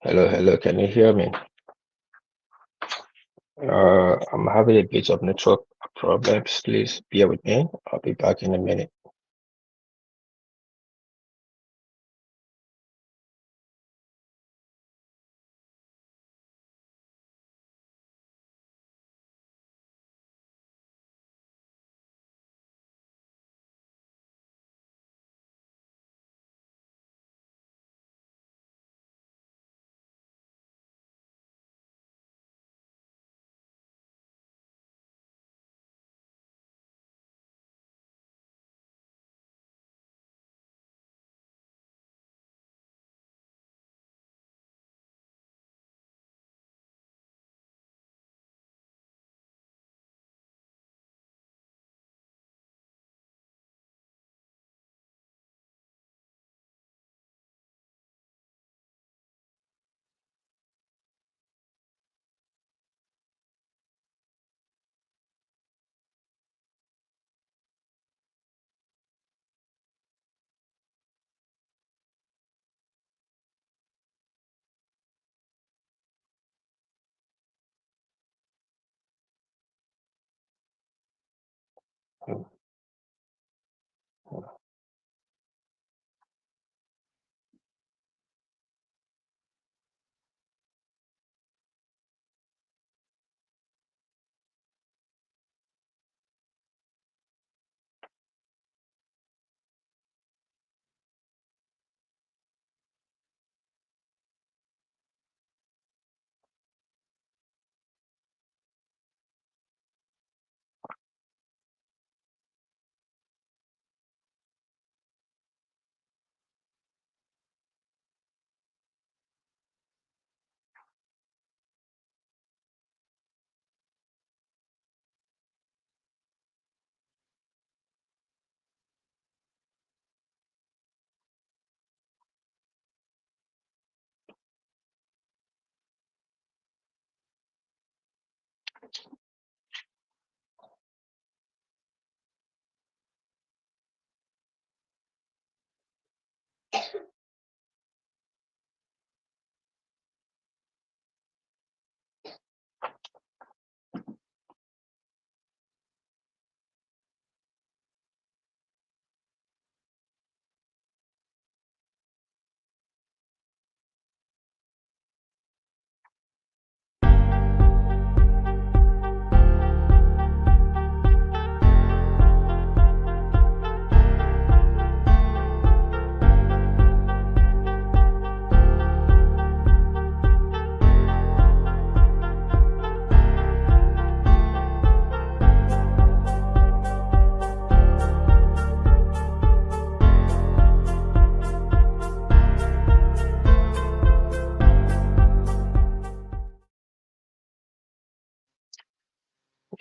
Hello, hello, can you hear me? I'm having a bit of network problems. Please bear with me. I'll be back in a minute.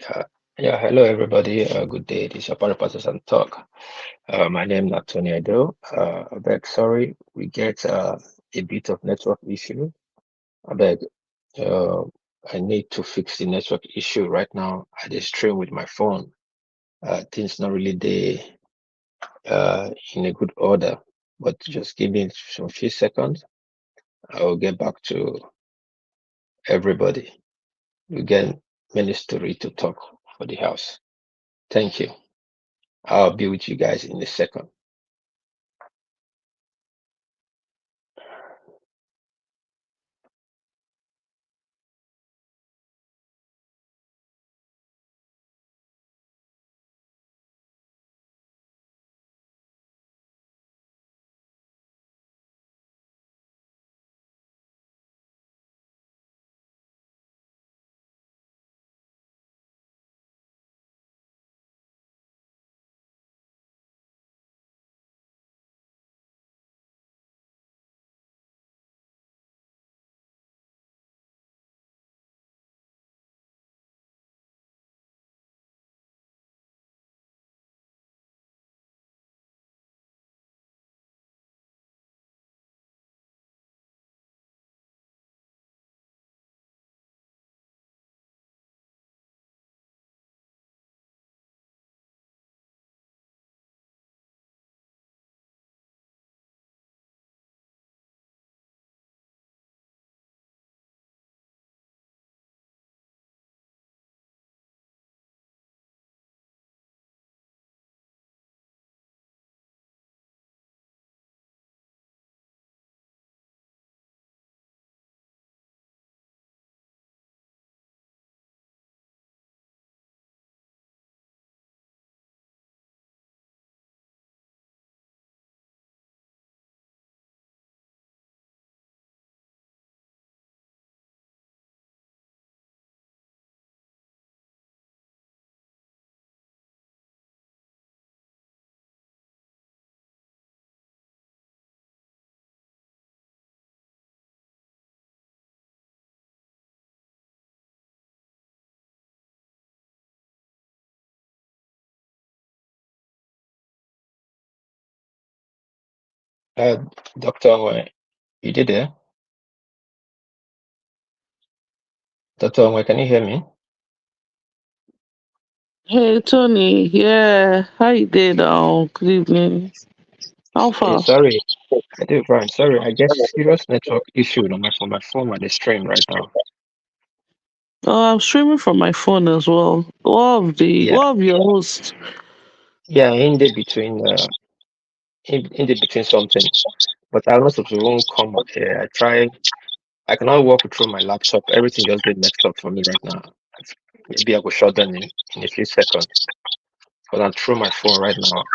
Yeah, yeah, hello everybody. Good day. This is Apollo Patterson Talk. My name is Tony Edo. I beg, sorry, we get a bit of network issue. I beg, uh, I need to fix the network issue right now. I just stream with my phone. Things not really there in a good order, but just give me some few seconds. I will get back to everybody. We get many story to talk for the house. Thank you. I'll be with you guys in a second. Uh, Dr. Onwe, you did there? Dr. Onwe, can you hear me? Hey Tony, yeah, how you did? Good evening. How Hey, far? sorry, I did fine. Sorry, I guess serious network issue on my phone on the stream right now. Oh, I'm streaming from my phone as well. Yeah, What of your host? yeah, in the between something, but I was supposed to won't come here. I cannot walk through my laptop. Everything just get messed up for me right now. Maybe I will shut down in a few seconds. But I'm through my phone right now.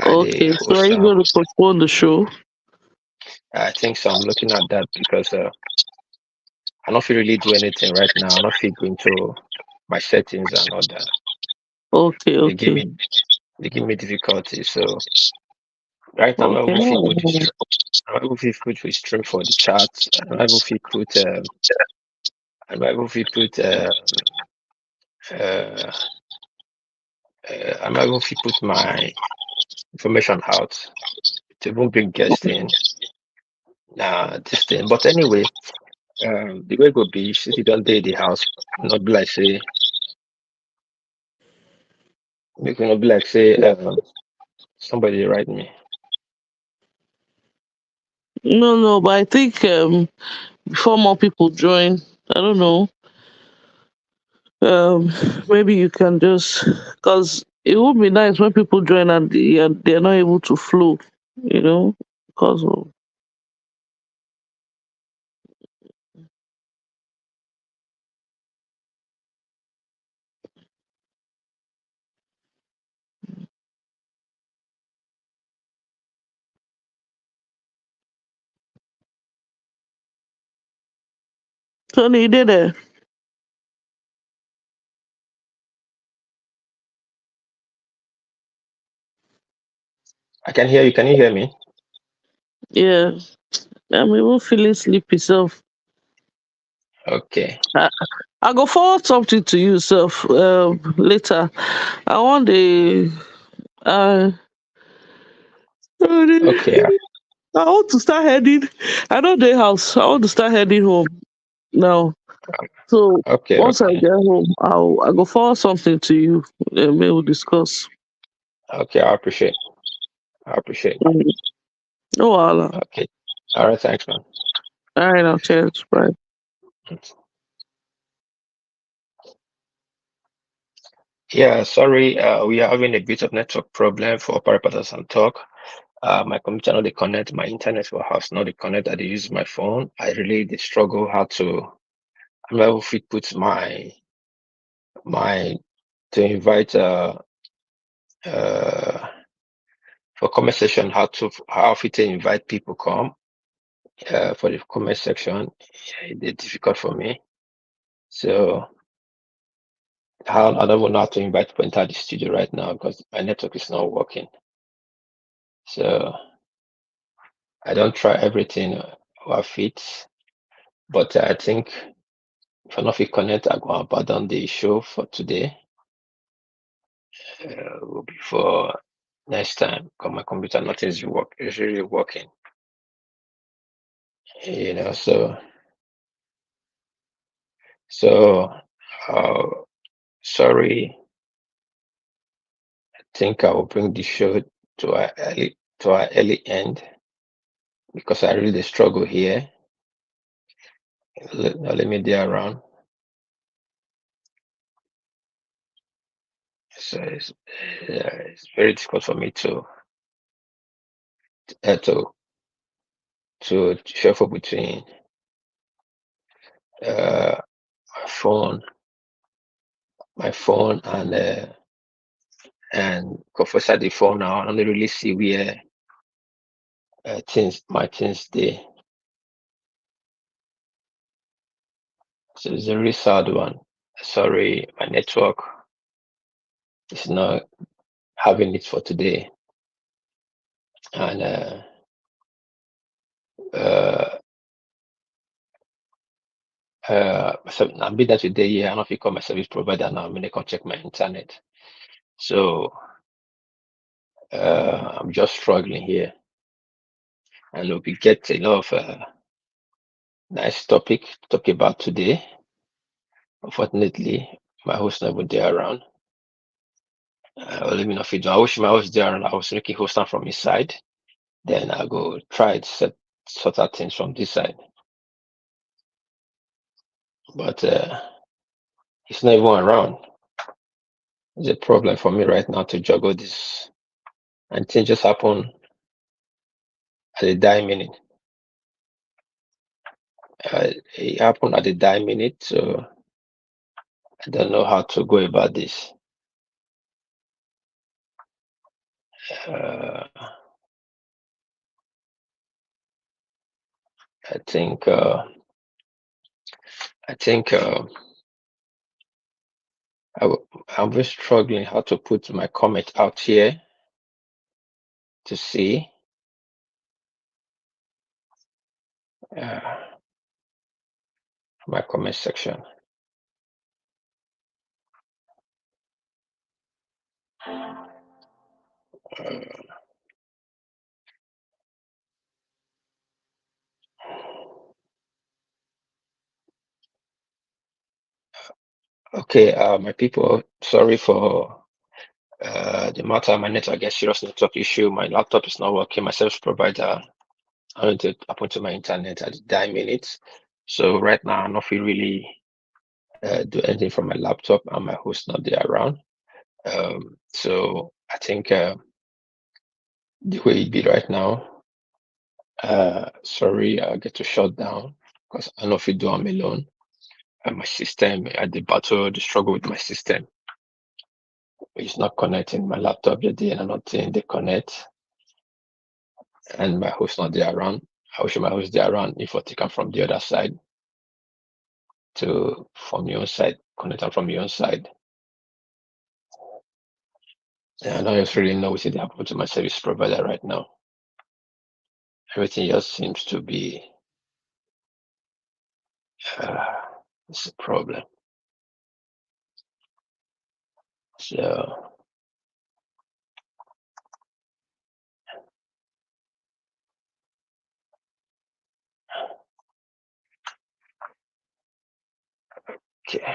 Okay, so are you going to postpone the show? I think so. I'm looking at that because I don't feel really do anything right now. I don't feel go into my settings and all that. Okay, They give okay, me they give me difficulty. So right now I'm not okay. able to put No, I'm not able to put the stream for the chat. I'm not able to put I'm not able to put uh, I'm not able to put my information out to even bring guests in. This thing. But anyway, the way it go be since you don't date the house, not be like say make it not be like say somebody write me. no, but I think before more people join, I don't know. Um, Maybe you can just because it would be nice when people join and they're not able to flow, you know, because of Tony, you did it. I can hear you. Can you hear me? Yeah, I'm even feeling sleepy. Self, Okay. I go forward something to you, self, later. I want the uh, Okay. I want to start heading. I know the house. I want to start heading home now. So Okay. once I Okay. get home, I go forward something to you. And we'll discuss. Okay. I appreciate. I appreciate. Mm. No, Allah. Okay. All right. Thanks, man. All right, now, cheers. Bye. Yeah. Sorry. We are having a bit of network problem for Parapatas and Talk. My computer not dey connect. My internet for house not dey connect. I dey use my phone. I really dey struggle how to. I'm not able to put my to invite uh for comment section how fit invite people come for the comment section. It's difficult for me. So how I don't know how to invite people into the studio right now because my network is not working. So I don't try everything what fits, but I think if I not fit connect, I go abandon the show for today. Will be for next time because my computer nothing is really working. So uh, sorry. I think I will bring the show to our early end because I really struggle here. Let me there around. So it's very difficult for me uh, to to shuffle between uh, my phone, my phone and confess the phone now. I don't really see where my things there. So it's a really sad one. Sorry, my network is not having it for today, and uh, so I'm be that today. Yeah, I don't know if you call my service provider now. I'm gonna come check my internet. So I'm just struggling here. and we get a lot of nice topic to talk about today. Unfortunately, my host never there around. Let me know if you do. I wish my host there around. I was making host from his side. Then I go try to sort out things from this side. But he's not even around. It's a problem for me right now to juggle this. And things just happen at the die minute. It happened at the die minute, so I don't know how to go about this. Uh, I think I think I'm just struggling how to put my comment out here to see. Uh, my comment section. Uh, okay, my people, sorry for the matter. My network gets serious network issue. My laptop is not working. My service provider, I need to happen to my internet at the die minutes. So right now, I'm not feel really do anything from my laptop, and my host not there around. So I think the way it be right now, sorry, I get to shut down because I know if you do, I'm alone. And my system, at the battle, the struggle with my system. It's not connecting my laptop today, and I'm not saying they connect, and my host not there around. I wish my host there around if I take them from the other side to from your own side, connect them from your own side. And I don't just really know what's happening to my service provider right now. Everything just seems to be uh, it's a problem. So okay.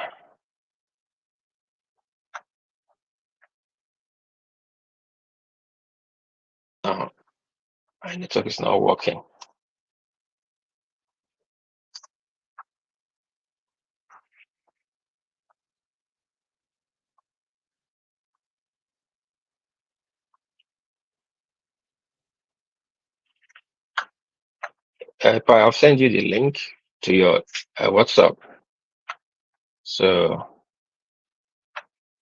Now my network is not working. But I'll send you the link to your WhatsApp. So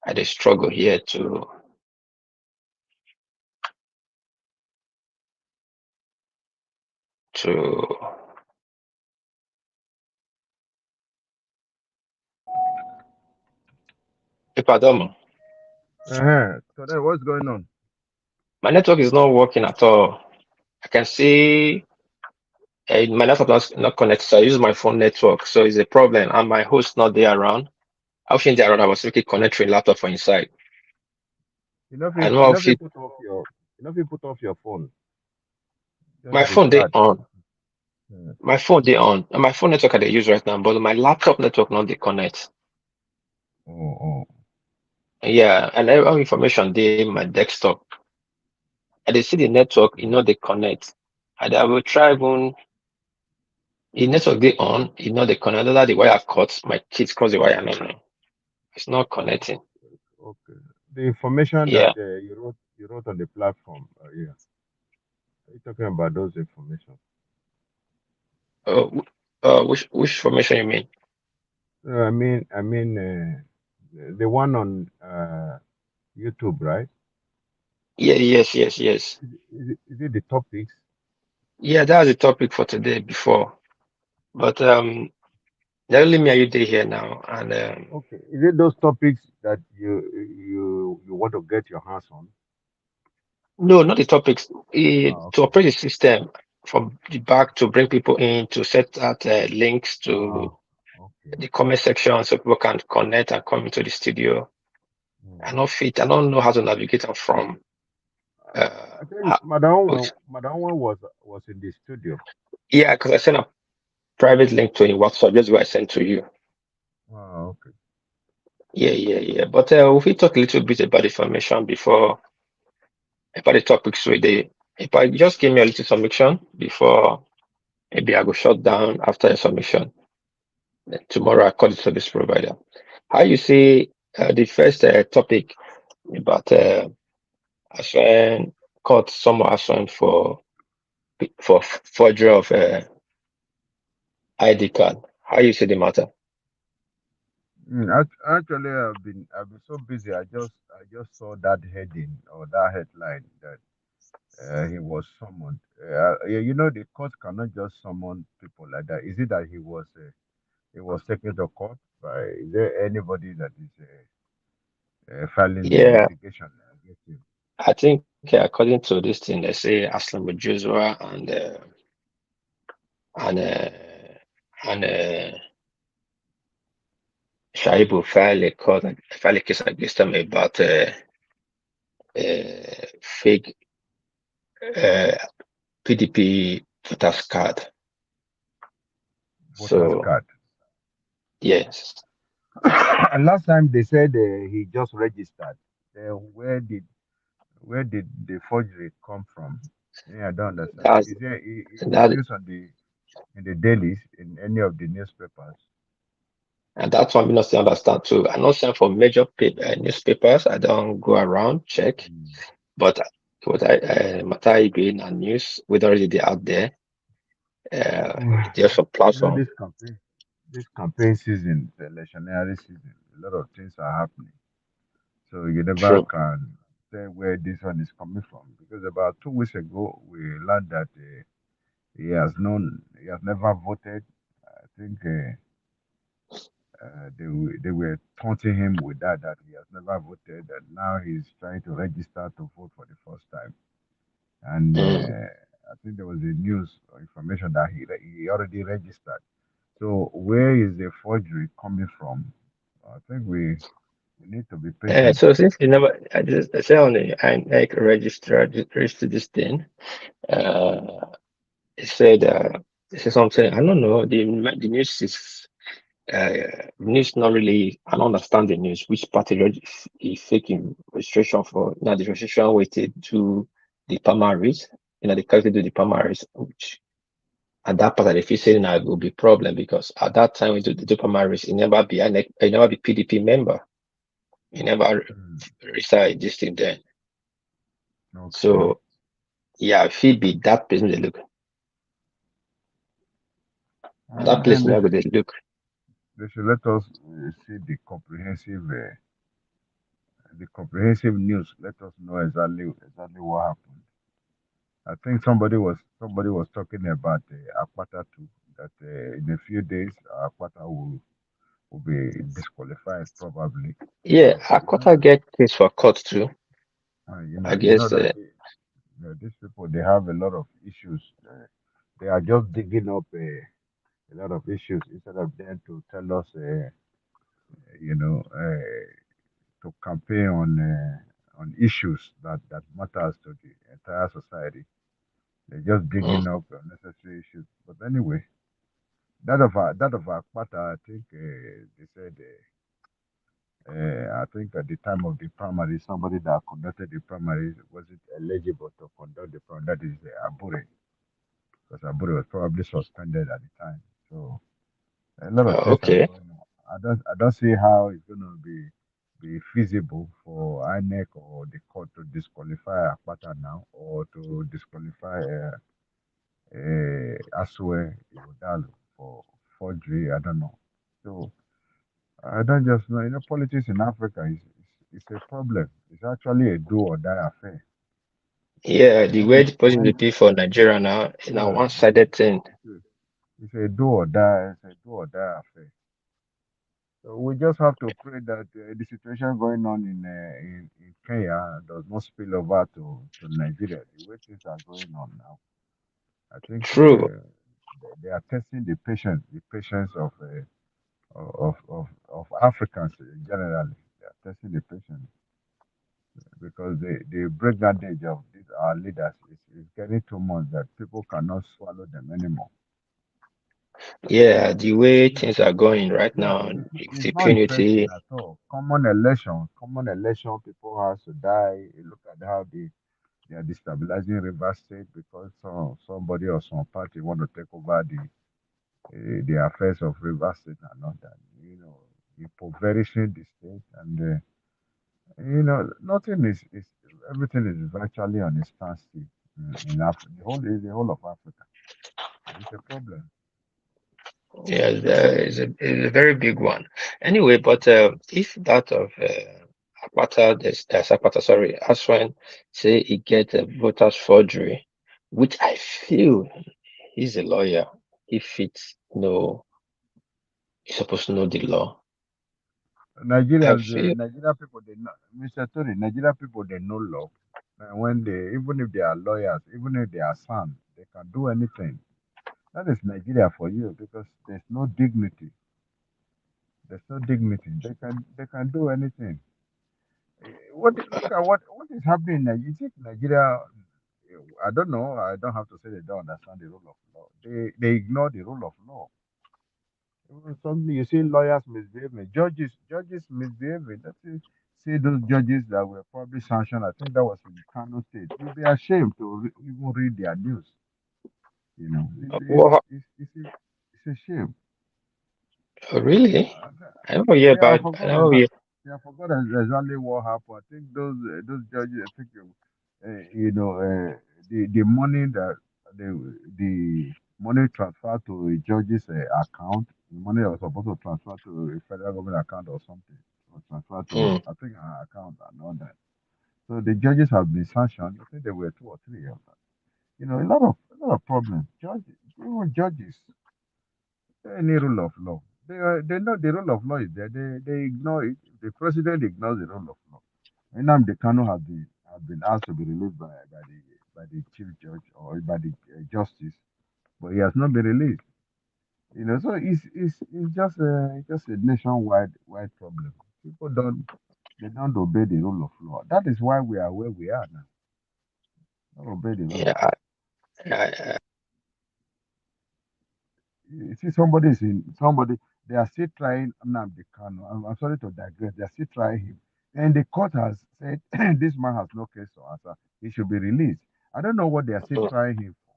I just struggle here to Ipadomo. So then what's going on? My network is not working at all. I can see my laptop is not connected. So I use my phone network, so it's a problem. And my host not there around. I was there around. I was looking connecting laptop from inside. I know how You know if you fit put off your phone, my just phone they restart. on. Uh, My phone they on. And my phone network I dey use right now, but my laptop network not they connect. oh, oh. Yeah, and all information they my desktop. I dey see the network, they connect. And I will try even the network they on, they connect. That the wire cut, my kids cross the wire now. It's not connecting. Okay. The information that Yeah. you wrote on the platform, yeah. Are you talking about those information? Which information you mean? The one on YouTube, right? Yeah, yes. Is it the topics? Yeah, that's the topic for today before. But the only me and you day here now. And Okay. Is it those topics that you want to get your hands on? no, not the topics. Ah, To okay. operate the system from the back to bring people in to set out links Ah, to okay. the comment section so people can connect and come into the studio. Hmm. I don't know how to navigate them from. I think How, Madam one was in the studio. yeah, because I sent a private link to in WhatsApp. That's what I sent to you. Oh, okay. Yeah, yeah, yeah. But if we talk a little bit about the information before about the topics today, if I just give me a little submission before maybe I go shut down after a submission. Then tomorrow I call the service provider. How you see the first topic about Aswan court some Aswan for forgery of ID card. How you see the matter? Actually, I've been so busy. I just saw that heading or that headline that he was summoned. Yeah, the court cannot just summon people like that. Is it that he was taken to court by? Is there anybody that is filing the Yeah, litigation against him? I think according to this thing, they say Aslam Joshua and Shaibu file a case against them about fake uh, PDP voters card. Voters So card. yes, And last time they said he just registered. Where did the forgery come from? Yeah, I don't understand. that's Is it that news on the dailies in any of the newspapers? and that's one we not still understand too. I know some for major newspapers. I don't go around check, Mm. but what I Matai being and news with already they out there. Well, There's a you know platform. this campaign season, the electionary season, a lot of things are happening. So you never True. can say where this one is coming from because about 2 weeks ago we learned that he has never voted. I think they were taunting him with that he has never voted and now he's trying to register to vote for the first time. And Mm. I think there was a news or information that he already registered. So where is the forgery coming from? I think we need to be patient. So since you never, I say on the I like register this thing. Uh, it said it said something. I don't know. The news is news not really. I don't understand the news. Which party is faking registration for now? The registration waited to the primaries. They currently do the primaries, which at that part, if you say now it will be problem because at that time we do the primaries, it never be it never be PDP member. It never Mm, reside this thing then. okay. So yeah, if he be that person they look, that place Then never they look. they should let us see the comprehensive news. Let us know exactly what happened. I think somebody was talking about Akpata too. That in a few days Akpata will be disqualified probably Yeah, because Akpata get case for court too. I you know guess that these people they have a lot of issues. They are just digging up a lot of issues instead of them to tell us, to campaign on issues that matters to the entire society. They're just mm, digging up unnecessary issues. But anyway, that of Akpata, I think they said. I think at the time of the primary, somebody that conducted the primary wasn't eligible to conduct the primary. That is Abure, because Abure was probably suspended at the time. So a lot of things are okay. going on. I don't see how it's going to be feasible for INEC or the court to disqualify Akpata now or to disqualify Asue Ighodalo for forgery. I don't know. So I don't just know. Politics in Africa is a problem. It's actually a do or die affair. Yeah, the When way it, the person they when pay for Nigeria now is a yeah, one-sided thing. it's a do or die. It's a do or die affair. So we just have to pray that the situation going on in Kenya does not spill over to Nigeria. The way things are going on now, I think True. they are testing the patience of Africans generally. They are testing the patience because the breakdown age of our leaders is getting too much that people cannot swallow them anymore. Yeah, the way things are going right Yeah, now, with it's not interesting impunity. at all. Common election, people have to die. You look at how they are destabilizing River State because somebody or some party want to take over the affairs of River State and all that. Impoverishing the state, and nothing is everything is virtually on a standstill in Africa. The whole of Africa. It's a problem. Yeah, is a very big one. Anyway, but if that of Akpata, Akpata, sorry, Aswan, say he get a voters forgery, which I feel he's a lawyer. If it's no, he's supposed to know the law. I feel Nigeria people, they know, Mr. Tori, Nigeria people, they know law. And when even if they are lawyers, even if they are sons, they can do anything. That is Nigeria for you because there's no dignity. There's no dignity. They can do anything. Look at what is happening in Nigeria. You think Nigeria? I don't know. I don't have to say they don't understand the rule of law. They ignore the rule of law. Even suddenly you see lawyers misbehaving, judges misbehaving. That's it. See those judges that were probably sanctioned. I think that was in Kano State. You'll be ashamed to even read their news. You know, what, it's a shame. really? Uh, I never hear yeah, about. I never hear. I forgot exactly what happened. I think those judges. I think the money that the the money transferred to a judge's account, the money that was supposed to transfer to a federal government account or something, was transferred to Mm, I think an account and all that. So the judges have been sanctioned. I think there were two or three of them. A lot of problems. Judges, even judges. Any rule of law. They know the rule of law is there. They ignore it. The president ignores the rule of law. Nnamdi Kanu has been asked to be released by the chief judge or by the justice, but he has not been released. So it's just a nationwide wide problem. People don't obey the rule of law. That is why we are where we are now. Don't obey the rule of yeah, law. I, You see, somebody. They are still trying Nnamdi Kanu. I'm sorry to digress. They are still trying him, and the court has said this man has no case to answer. He should be released. I don't know what they are still mm, trying him for.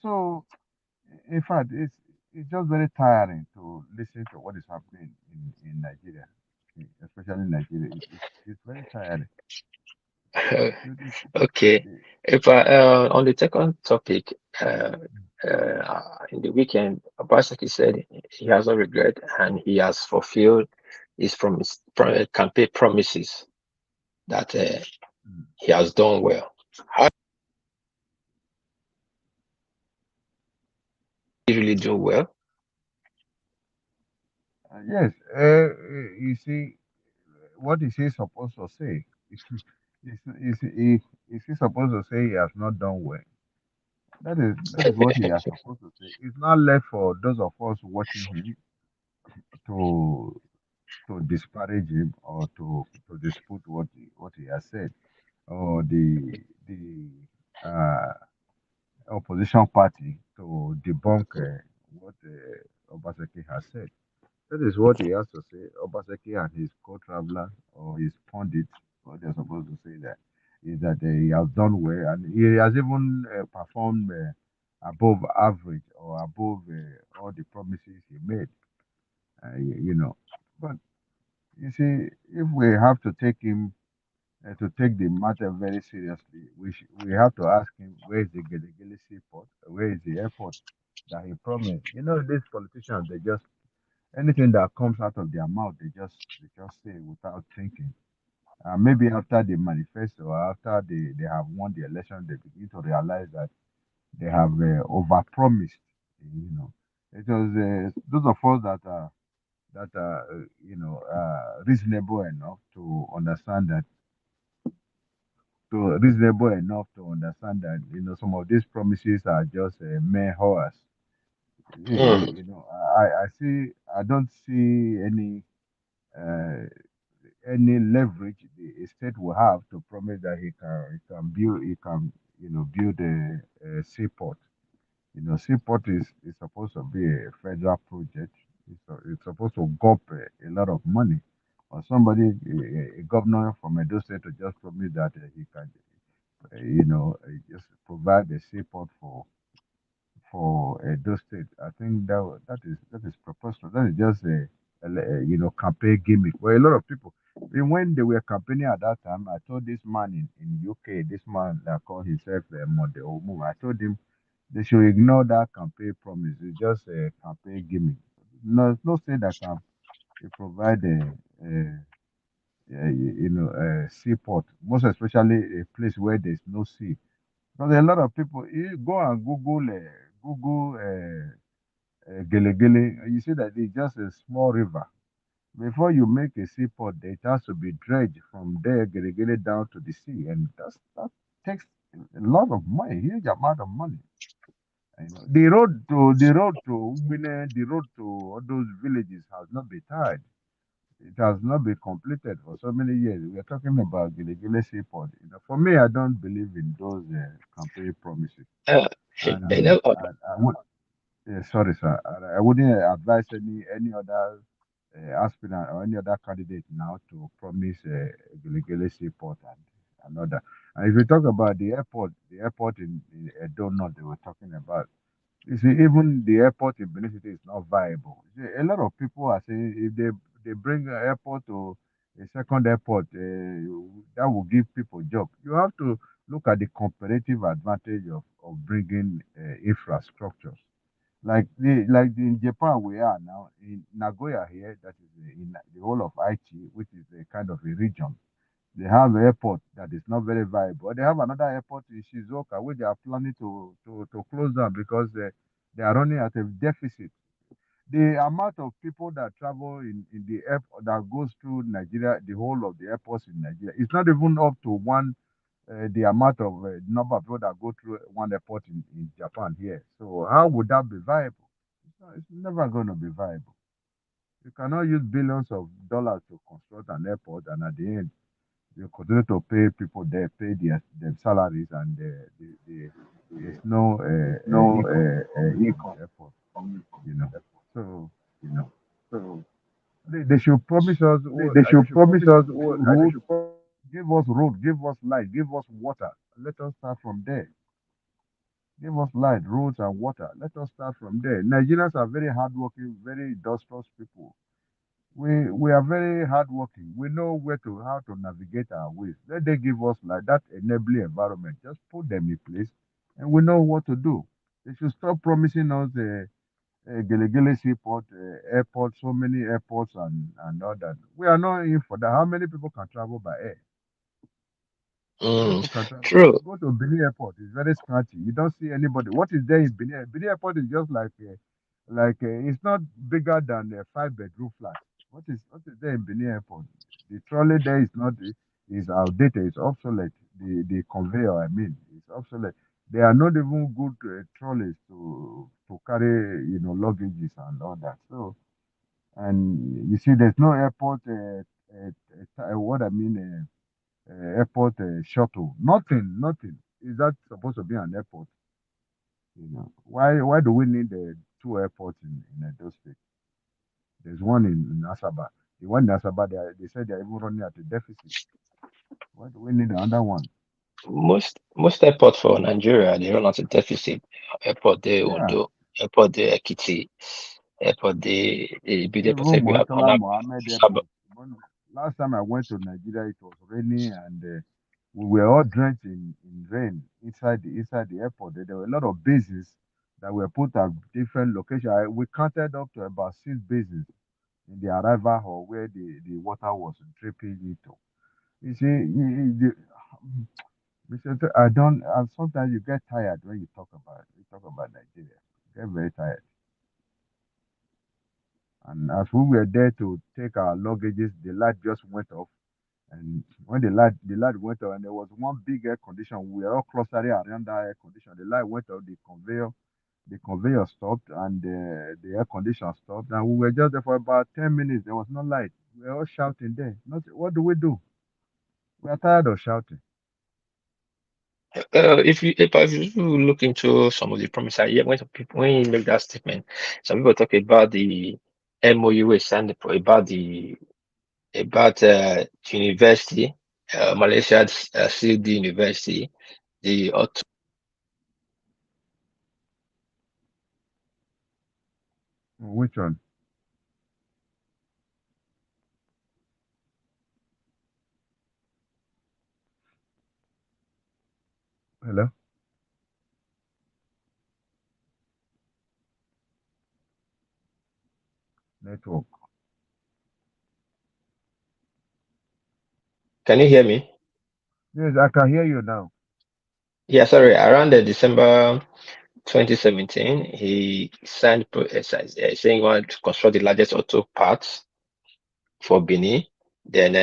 So in fact, it's just very tiring to listen to what is happening in Nigeria, especially Nigeria. It's very tiring. You- you- okay. you- If I on the second topic, in the weekend, Obaseki said he has no regret and he has fulfilled his campaign promises that mm. he has done well. How did he really do well? Yes, you see, what is he supposed to say? Is he supposed to say he has not done well? That is what he has supposed to say. It's not left for those of us watching him to disparage him or to dispute what he has said, or the uh, opposition party to debunk what Obaseki has said. That is what he has to say. Obaseki and his co-traveler or his pundit, what they're supposed to say that is that he has done well and he has even performed above average or above all the promises he made. But you see, if we have to take him to take the matter very seriously, we have to ask him where is the Gelegele seaport, where is the airport that he promised. These politicians, they just anything that comes out of their mouth, they just say without thinking. Maybe after the manifesto or after they have won the election, they begin to realize that they have overpromised. You know, it was those of us that are reasonable enough to understand that some of these promises are just mere horrors. Mm, I don't see any. Uh, any leverage the state will have to promise that he can build a seaport. Seaport is supposed to be a federal project. It's supposed to gulp a lot of money. Or somebody, a governor from Edo State, to just promise that he can, just provide a seaport for Edo State. I think that is preposterous. That is just a campaign gimmick. Well, a lot of people, even when they were campaigning at that time, I told this man in UK, this man that called himself Model Omu, I told him they should ignore that campaign promise. It's just a campaign gimmick. No, no state that can provide a seaport, most especially a place where there's no sea. Because a lot of people, you go and Google Gele Gele, you see that it's just a small river. Before you make a seaport, it has to be dredged from there, Gele Gele, down to the sea, and that takes a lot of money, huge amount of money. The road to Ugbine, the road to all those villages has not been tied. It has not been completed for so many years. We are talking about Giligili Seaport. For me, I don't believe in those campaign promises. Uh, And you know, I would, sorry, sir, I wouldn't advise any other aspirant or any other candidate now to promise Giligili Seaport and another. And if you talk about the airport in Edo North they were talking about, you see, even the airport in Benin City is not viable. You see, a lot of people are saying if they bring an airport to a second airport, that will give people job. You have to look at the comparative advantage of bringing infrastructures. In Japan we are now in Nagoya here, that is in the whole of Aichi, which is a kind of a region. They have an airport that is not very viable. They have another airport in Shizuoka which they are planning to close down because they are running at a deficit. The amount of people that travel in the airport that goes through Nigeria, the whole of the airports in Nigeria, it's not even up to the amount of number of people that go through one airport in Japan here. So how would that be viable? It's never going to be viable. You cannot use billions of dollars to construct an airport, and at the end you continue to pay people there, pay their salaries, and there's no income coming from the airport, you know. So you know. So they should promise us, they they should should promise promise us road, give us light, give us water. Let us start from there. Give us light, roads, and water. Let us start from there. Nigerians are very hardworking, very industrious people. We are very hardworking. We know where to how to navigate our ways. Let them give us like that enabling environment. Just put them in place, and we know what to do. They should stop promising us Gelegele Seaport, airport, so many airports, and all that. We are not in for that. How many people can travel by air? How many mm, people can travel? true. Go to Benin Airport. It's very scanty. You don't see anybody. What is there in Benin? Benin Airport is just it's not bigger than a five-bedroom flat. What is there in Benin Airport? The trolley there is not is outdated. It's obsolete. The conveyor, I mean, is obsolete. They are not even good trolleys to carry luggages and all that. So and you see, there's no airport. What I mean. Airport shuttle. Nothing. Is that supposed to be an airport? Why do we need two airports in those states? There's one in Asaba. The one in Asaba, they said they're even running at a deficit. Why do we need another one? Most airport for Nigeria, they run at a deficit. Airport de Yeah. Ondo, airport de Ekiti, airport de Bide Even Pacific, we have Murtala Onab, Mohammed Sab. Airport. Last time I went to Nigeria, it was raining, and we were all drenched in rain inside the airport. There were a lot of bases that were put at different locations. We counted up to about six bases in the arrival hall where the water was dripping into. You see, Mr. I don't. And sometimes you get tired when you talk about Nigeria. You get very tired. And as we were there to take our luggages, the light just went off. And when the light went off, and there was one big air condition, we were all clustering around that air condition. The light went off, the conveyor. The conveyor stopped and the air conditioner stopped, and we were just there for about 10 minutes. There was no light. We were all shouting there. Not, what do we do? We are tired of shouting. If you look into some of the promises, yeah, when you make that statement, some people talk about the MOU we signed about university, Malaysia's CD University, the Which one? Hello? Network. can you hear me? Yes, I can hear you now. Yeah, sorry, around the December 2017, he signed saying he wanted to construct the largest auto parts for Benin. Then,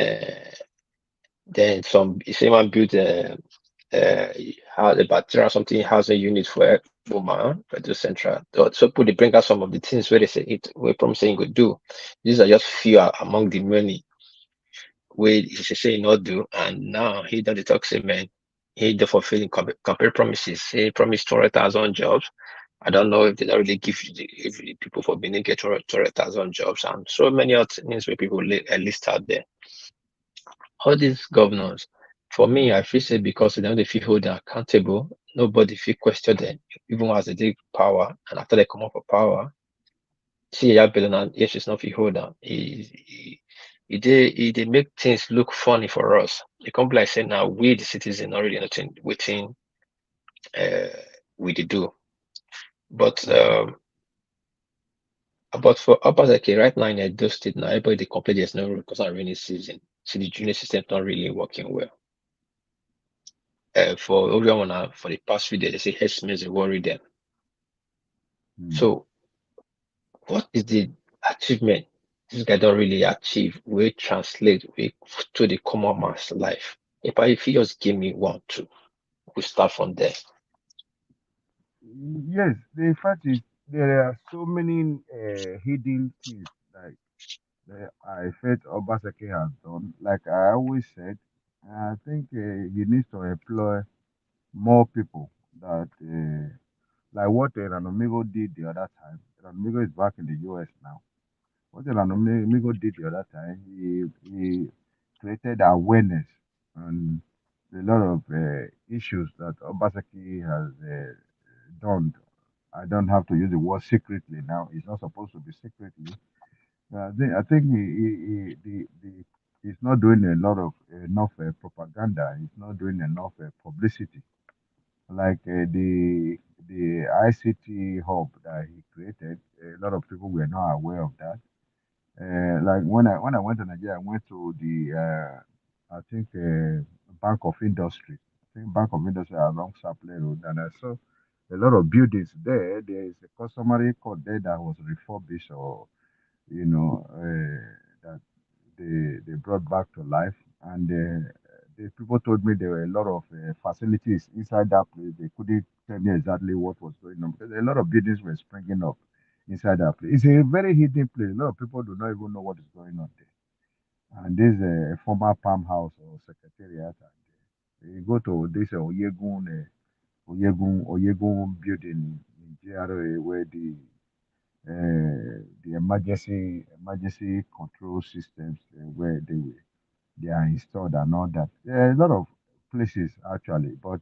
someone built uh, about 3 or something housing units for Boma, Federal Central. So put they bring out some of the things where they say it, we're promising could do. These are just few among the many way he say not do, and now he done the talk say man, he the fulfilling compare promises. He promised 200,000 jobs. I don't know if they don't really give if the people for Benin get 200,000 jobs and so many other things where people list out there. All these governors, for me, I feel say because they don't they feel hold them accountable, nobody feel question them, even as they take power and after they come up for power. See, yeah, Belen, yes, it's not feel hold them. They make things look funny for us. The company like say now we the citizen already nothing waiting uh we dey do. But Okay. for Obaseki right now in Edo State now, everybody they complain there's no road because of rainy season. See the junior system not really working well. For everyone for the past few days, they say head smells they worry them. Hmm. So what is the achievement this guy don't really achieve? We translate we to the common man's life. If you just give me one, two, we start from there. Yes, the fact is there are so many hidden things like I felt Obaseki has done. Like I always said, I think he needs to employ more people that like what Ranomigo did the other time. Ranomigo is back in the US now. What Ranomigo did the other time, he created awareness on a lot of issues that Obaseki has done. I don't have to use the word secretly now. It's not supposed to be secretly. I think he's not doing a lot of enough propaganda. He's not doing enough publicity. Like the ICT hub that he created, a lot of people were not aware of that. Like when I went to Nigeria, I went to the I think Bank of Industry. I think Bank of Industry along Saple Road, and I saw a lot of buildings there. There is a customary court there that was refurbished or that they brought back to life. And the people told me there were a lot of facilities inside that place. They couldn't tell me exactly what was going on because a lot of buildings were springing up inside that place. It's a very hidden place. A lot of people do not even know what is going on there. And this is a former palm house or secretariat. And you go to this Oyegun building in GRA where the emergency control systems where they are installed and all that. There are a lot of places actually, but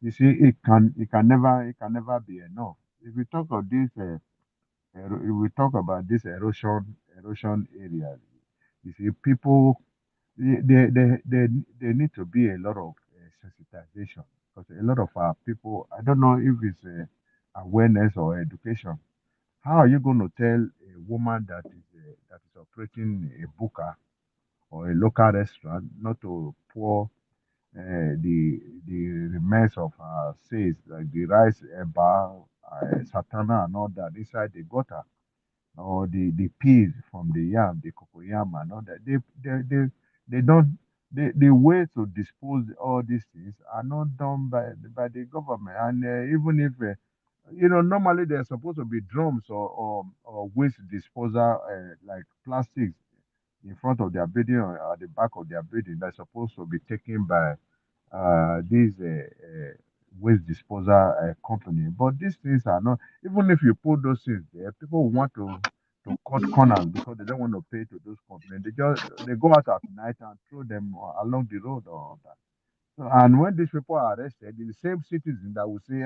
you see, it can never be enough. If we talk of this, if we talk about this erosion area, you see, people they need to be a lot of sensitization because a lot of our people, I don't know if it's awareness or education. How are you going to tell a woman that is operating a booker or a local restaurant not to pour the remains of sales like the rice, eba, satana, and all that inside the gutter, or the peas from the yam, the cocoyam, and all that? They don't. The way to dispose all these things are not done by the government, and even if Normally there's supposed to be drums or waste disposal, like plastics, in front of their building or at the back of their building that's supposed to be taken by these waste disposal company. But these things are not. Even if you put those things there, people want to cut corners because they don't want to pay to those companies. They go out at night and throw them along the road or that. So, and when these people are arrested, the same citizen that will say,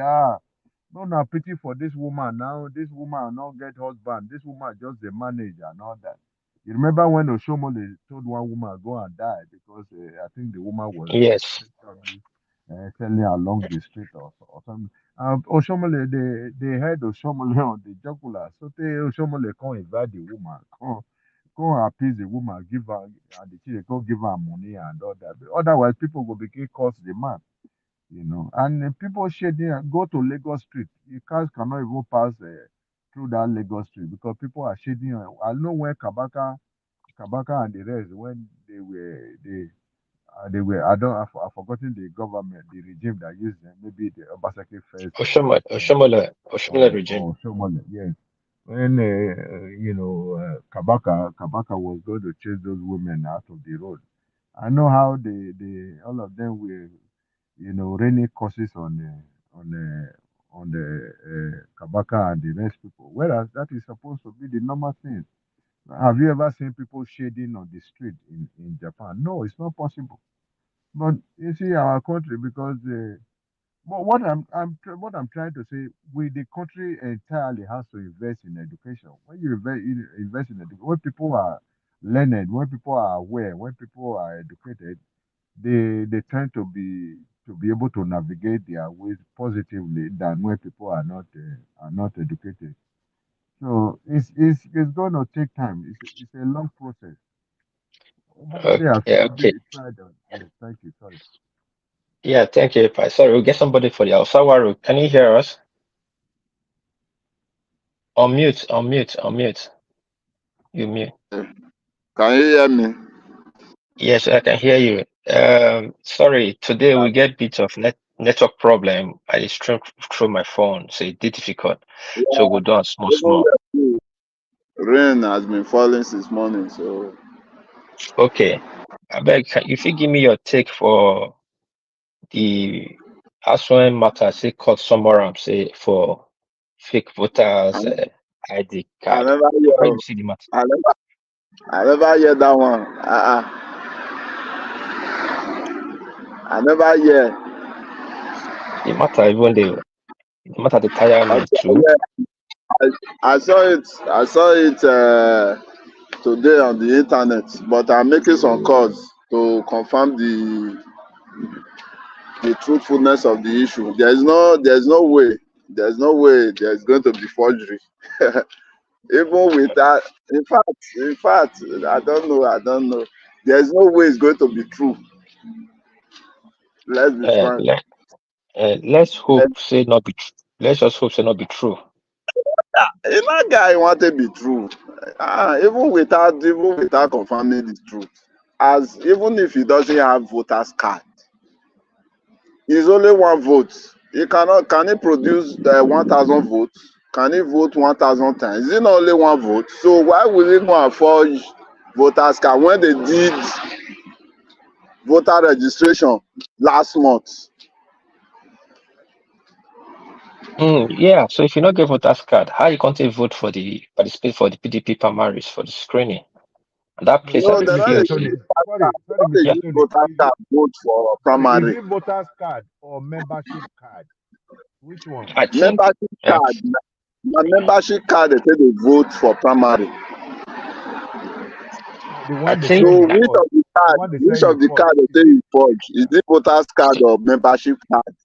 no, no pity for this woman now. This woman will not get husband. This woman just the manager and all that. You remember when Oshomole told one woman go and die because I think the woman was Yes. sexually telling along the street or something. Oshomole, they had Oshomole on the jugular. So they Oshomole can't invite the woman. Go appease the woman, give her, and the children go give her money and all that. Otherwise, people will begin curse the man. And people shading go to Lagos Street. You cars cannot even pass through that Lagos Street because people are shading. I know when Kabaka and the rest when they were. I've forgotten the government, the regime that used them. Maybe the Obaseki first Oshomole regime. or Somali. Yes, when Kabaka was going to chase those women out of the road. I know how they all of them were raining curses on the Kabaka and the rest people. Whereas that is supposed to be the normal thing. Have you ever seen people shading on the street in Japan? No, it's not possible. But you see, our country, because but what I'm trying to say, the country entirely has to invest in education. When you invest in education, when people are learned, when people are aware, when people are educated, they tend to be able to navigate their ways positively than when people are not educated. So it's going to take time. It's a long process. Obamade has Okay, okay. tried on. Yes, thank you. Sorry. Yeah, thank you, Pai. Sorry, we'll get somebody for the Alsawaru. Can you hear us? Unmute, unmute, unmute. You mute. Can you hear me? Yes, I can hear you. Sorry, today we get bit of network problem. I stream through my phone, so it's difficult. So we'll do it small, Even small. rain has been falling since morning, so Okay. I beg, if you give me your take for the Aswan matter, say court summary, say for fake voters ID I card. never How hear. you see the matter? I never hear that one. I never hear. The matter even the matter they tire me too. I saw it. I saw it today on the internet, but I'm making some calls to confirm the truthfulness of the issue. There's no way. There's no way there's going to be forgery. Even with that, in fact, I don't know. There's no way it's going to be true. Let's be Uh, frank. let, let's hope say not be let's just hope say not be true. If that guy wanted to be true, even without confirming the truth, as even if he doesn't have voters card, he's only one vote. Can he produce 1,000 votes? Can he vote 1,000 times? Is it not only one vote? So why will he go and forge voters card when they did voter registration last month? Yeah, so if you not get voters card, how you can't vote for the participate for the PDP primaries for the screening? And that place I No, dey they're not feel a Mr. say Tony, sorry, not a Mr. use Tony. voters card vote for Is primary. it voters card or membership card? Which one? I think Membership card. Na membership card they say they vote for primary. No, the I one they think say So you that forge. The one they say which you of the forge. card they say you forge? Is it voters card or membership card?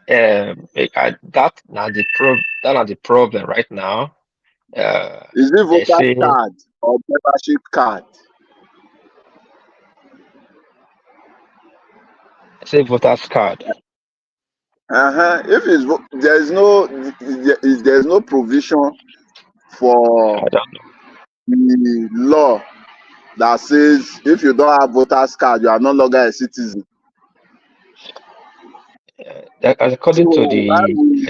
that now the problem right now. Is it They voters say card or membership card? voters card. If there's no provision I for don't know. the law that says if you don't have voters card, you are no longer a citizen. According So to why the will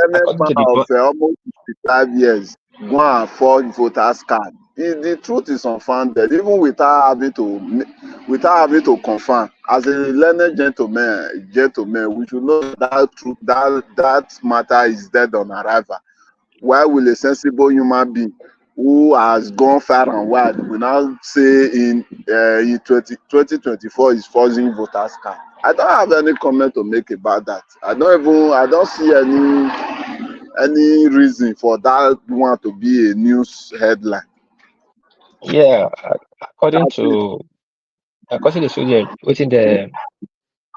learned according man to the of almost 55 years go and forge voters card. The truth is unfounded, even without having to confirm. As a learned gentleman, we should know that truth, that matter is dead on arrival. Why will a sensible human being who has gone far and wide will now say in 2024 is forging voters card? I don't have any comment to make about that. I don't see any reason for that one to be a news headline. yeah, according That's it. to according to the soldier, within the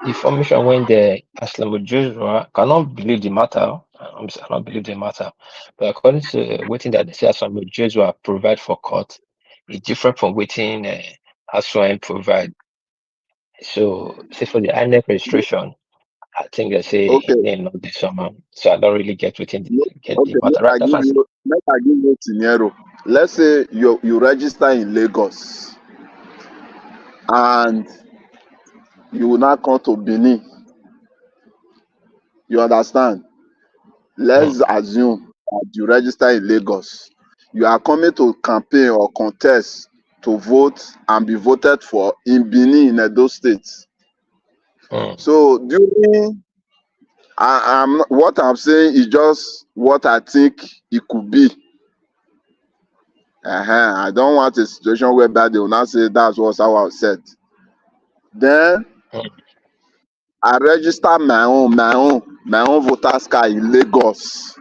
information when the Aslam Joshua cannot believe the matter. I cannot believe the matter, but according to waiting that the Aslam Joshua provide for court, is different from waiting Aswan provide. So, say for the INEC registration, I think they say Okay, in name not the summer, so I don't really get within get the okay. matter right. That's what I say. Make I give you a scenario. Let's say you register in Lagos and you will now come to Benin. You understand? Mm, Let's assume that you register in Lagos. You are coming to campaign or contest to vote and be voted for in Benin in Edo State. mm, So what I'm saying is just what I think it could be. I don't want a situation whereby they will not say that's what I said. Then mm, I register my own voters card in Lagos.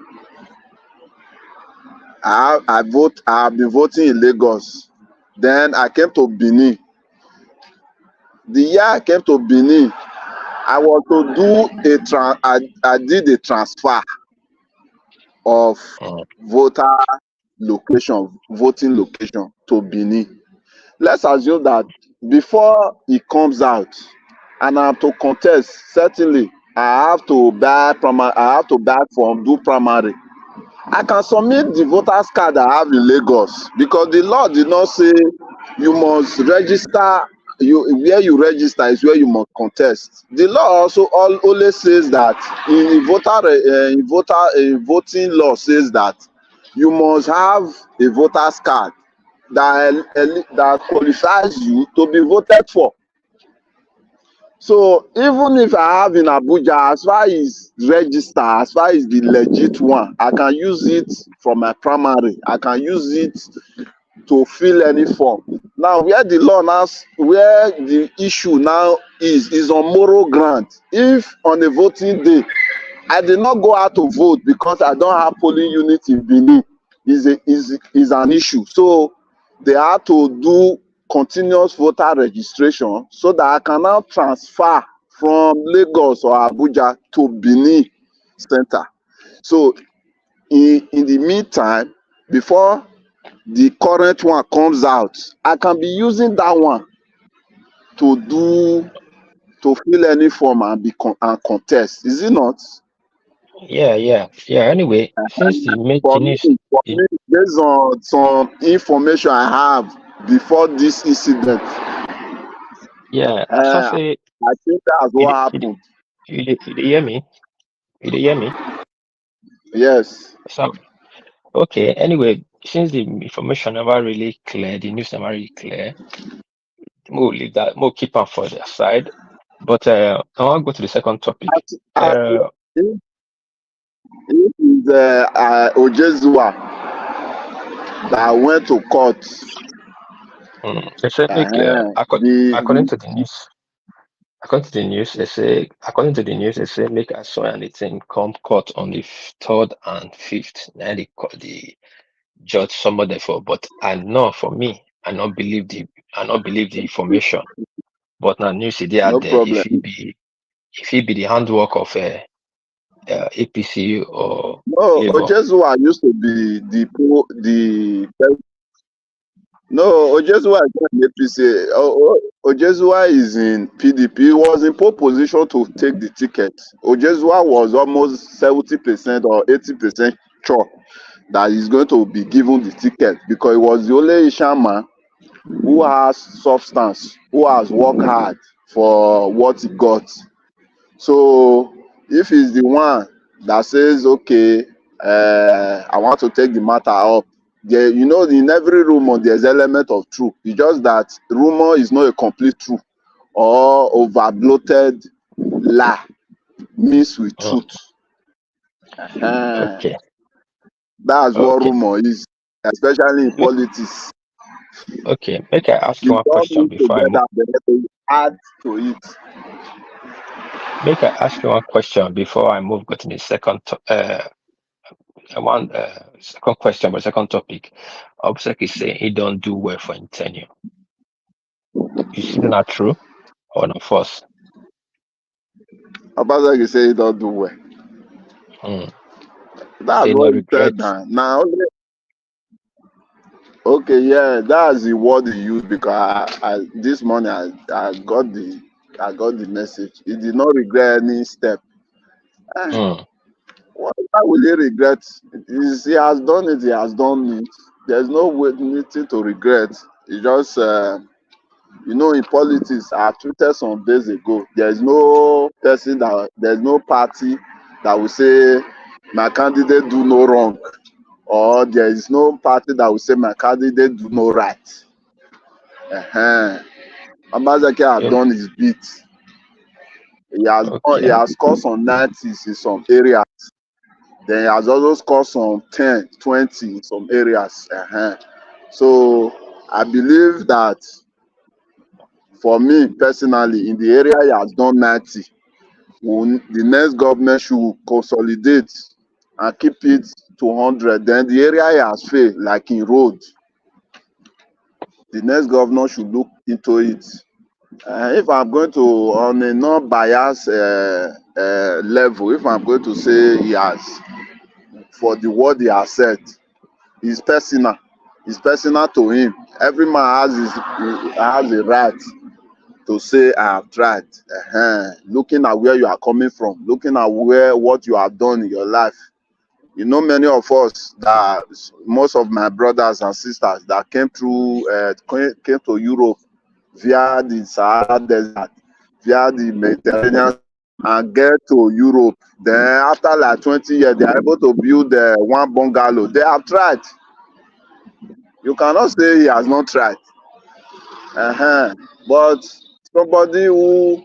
I vote. I have been voting in Lagos. Then I came to Benin. The year I came to Benin, I was to do I did a transfer of mm, voter voting location to Benin. Let's assume that before it comes out and I have to contest, certainly I have to buy from do primary. I can submit the voters card I have in Lagos because the law did not say you must register. Where you register is where you must contest. The law also only says that in voting law says that you must have a voters card that qualifies you to be voted for. So even if I have in Abuja, as far as register, as far as the legit one, I can use it for my primary. I can use it to fill any form. Now, where the issue now is on moral ground. If on a voting day, I did not go out to vote because I don't have polling unit in Benin, is an issue. So they have to do continuous voter registration so that I can now transfer from Lagos or Abuja to Benin Center. So in the meantime, before the current one comes out, I can be using that one to fill any form and contest. Is it not? yeah. Anyway, since the make For the me, news, based on some information I have before this incident, yeah, as I uh, say, I think that's you, what you, happened. you dey hear me? You dey hear me? Yes. So okay. Anyway, since the information never really clear, the news never really clear, we'll leave that. We'll keep on for the side. But I want to go to the second topic. As if it's Ojezua that went to court, They say make according the to the news. According to the news, they say make Asoy and the thing come court on the third and fifth. Now the judge summoned them for, but I know for me, I not believe the information. But now news is there no there. problem. If he be the handwork of APC or No, Labour. Ojezua used to be the no, Ojezua is not in APC. Ojezua is in PDP. He was in pole position to take the ticket. Ojezua was almost 70% or 80% sure that he's going to be given the ticket because he was the only Asian man who has substance, who has worked hard for what he got. So if he's the one that says, okay, I want to take the matter up. There, you know, in every rumor there's element of truth. It's just that rumor is not a complete truth or over-bloated lie mixed with truth. Okay. That's what Okay. rumor is, especially in politics. Okay. Make I ask you You one don't question mix before I move. together, then you add to it. Make I ask you one question before I move go to the second second question, but second topic. Obaseki is saying he don't do well for in tenure. Is it not true or not false? Obaseki say he don't do well. Hmm. That's Say no what he said regrets. now. Now, okay, yeah, that's the word he used because this morning I got the message. He did not regret any step. Hmm. Why will he regret? He has done it. He has done it. There's no way, anything to regret. He just, you know, in politics, I tweeted some days ago. There's no person there's no party that will say my candidate do no wrong, or there is no party that will say my candidate do no right. Obaseki has Yeah. done his bit. He Okay. has scored some 90s in some areas. Then he has also scored some 10, 20 in some areas. So I believe that for me personally, in the area he has done 90, the next government should consolidate and keep it to 100. Then the area he has failed, like in road, the next governor should look into it. If I'm going to, on a non-biased level, if I'm going to say he has, for the word he has said, it's personal. It's personal to him. Every man has a right to say, I have tried. Looking at where you are coming from, looking at what you have done in your life. You know, many of us, most of my brothers and sisters that came to Europe via the Sahara Desert, via the Mediterranean, and get to Europe. Then after like 20 years, they are able to build one bungalow. They have tried. You cannot say he has not tried. But somebody who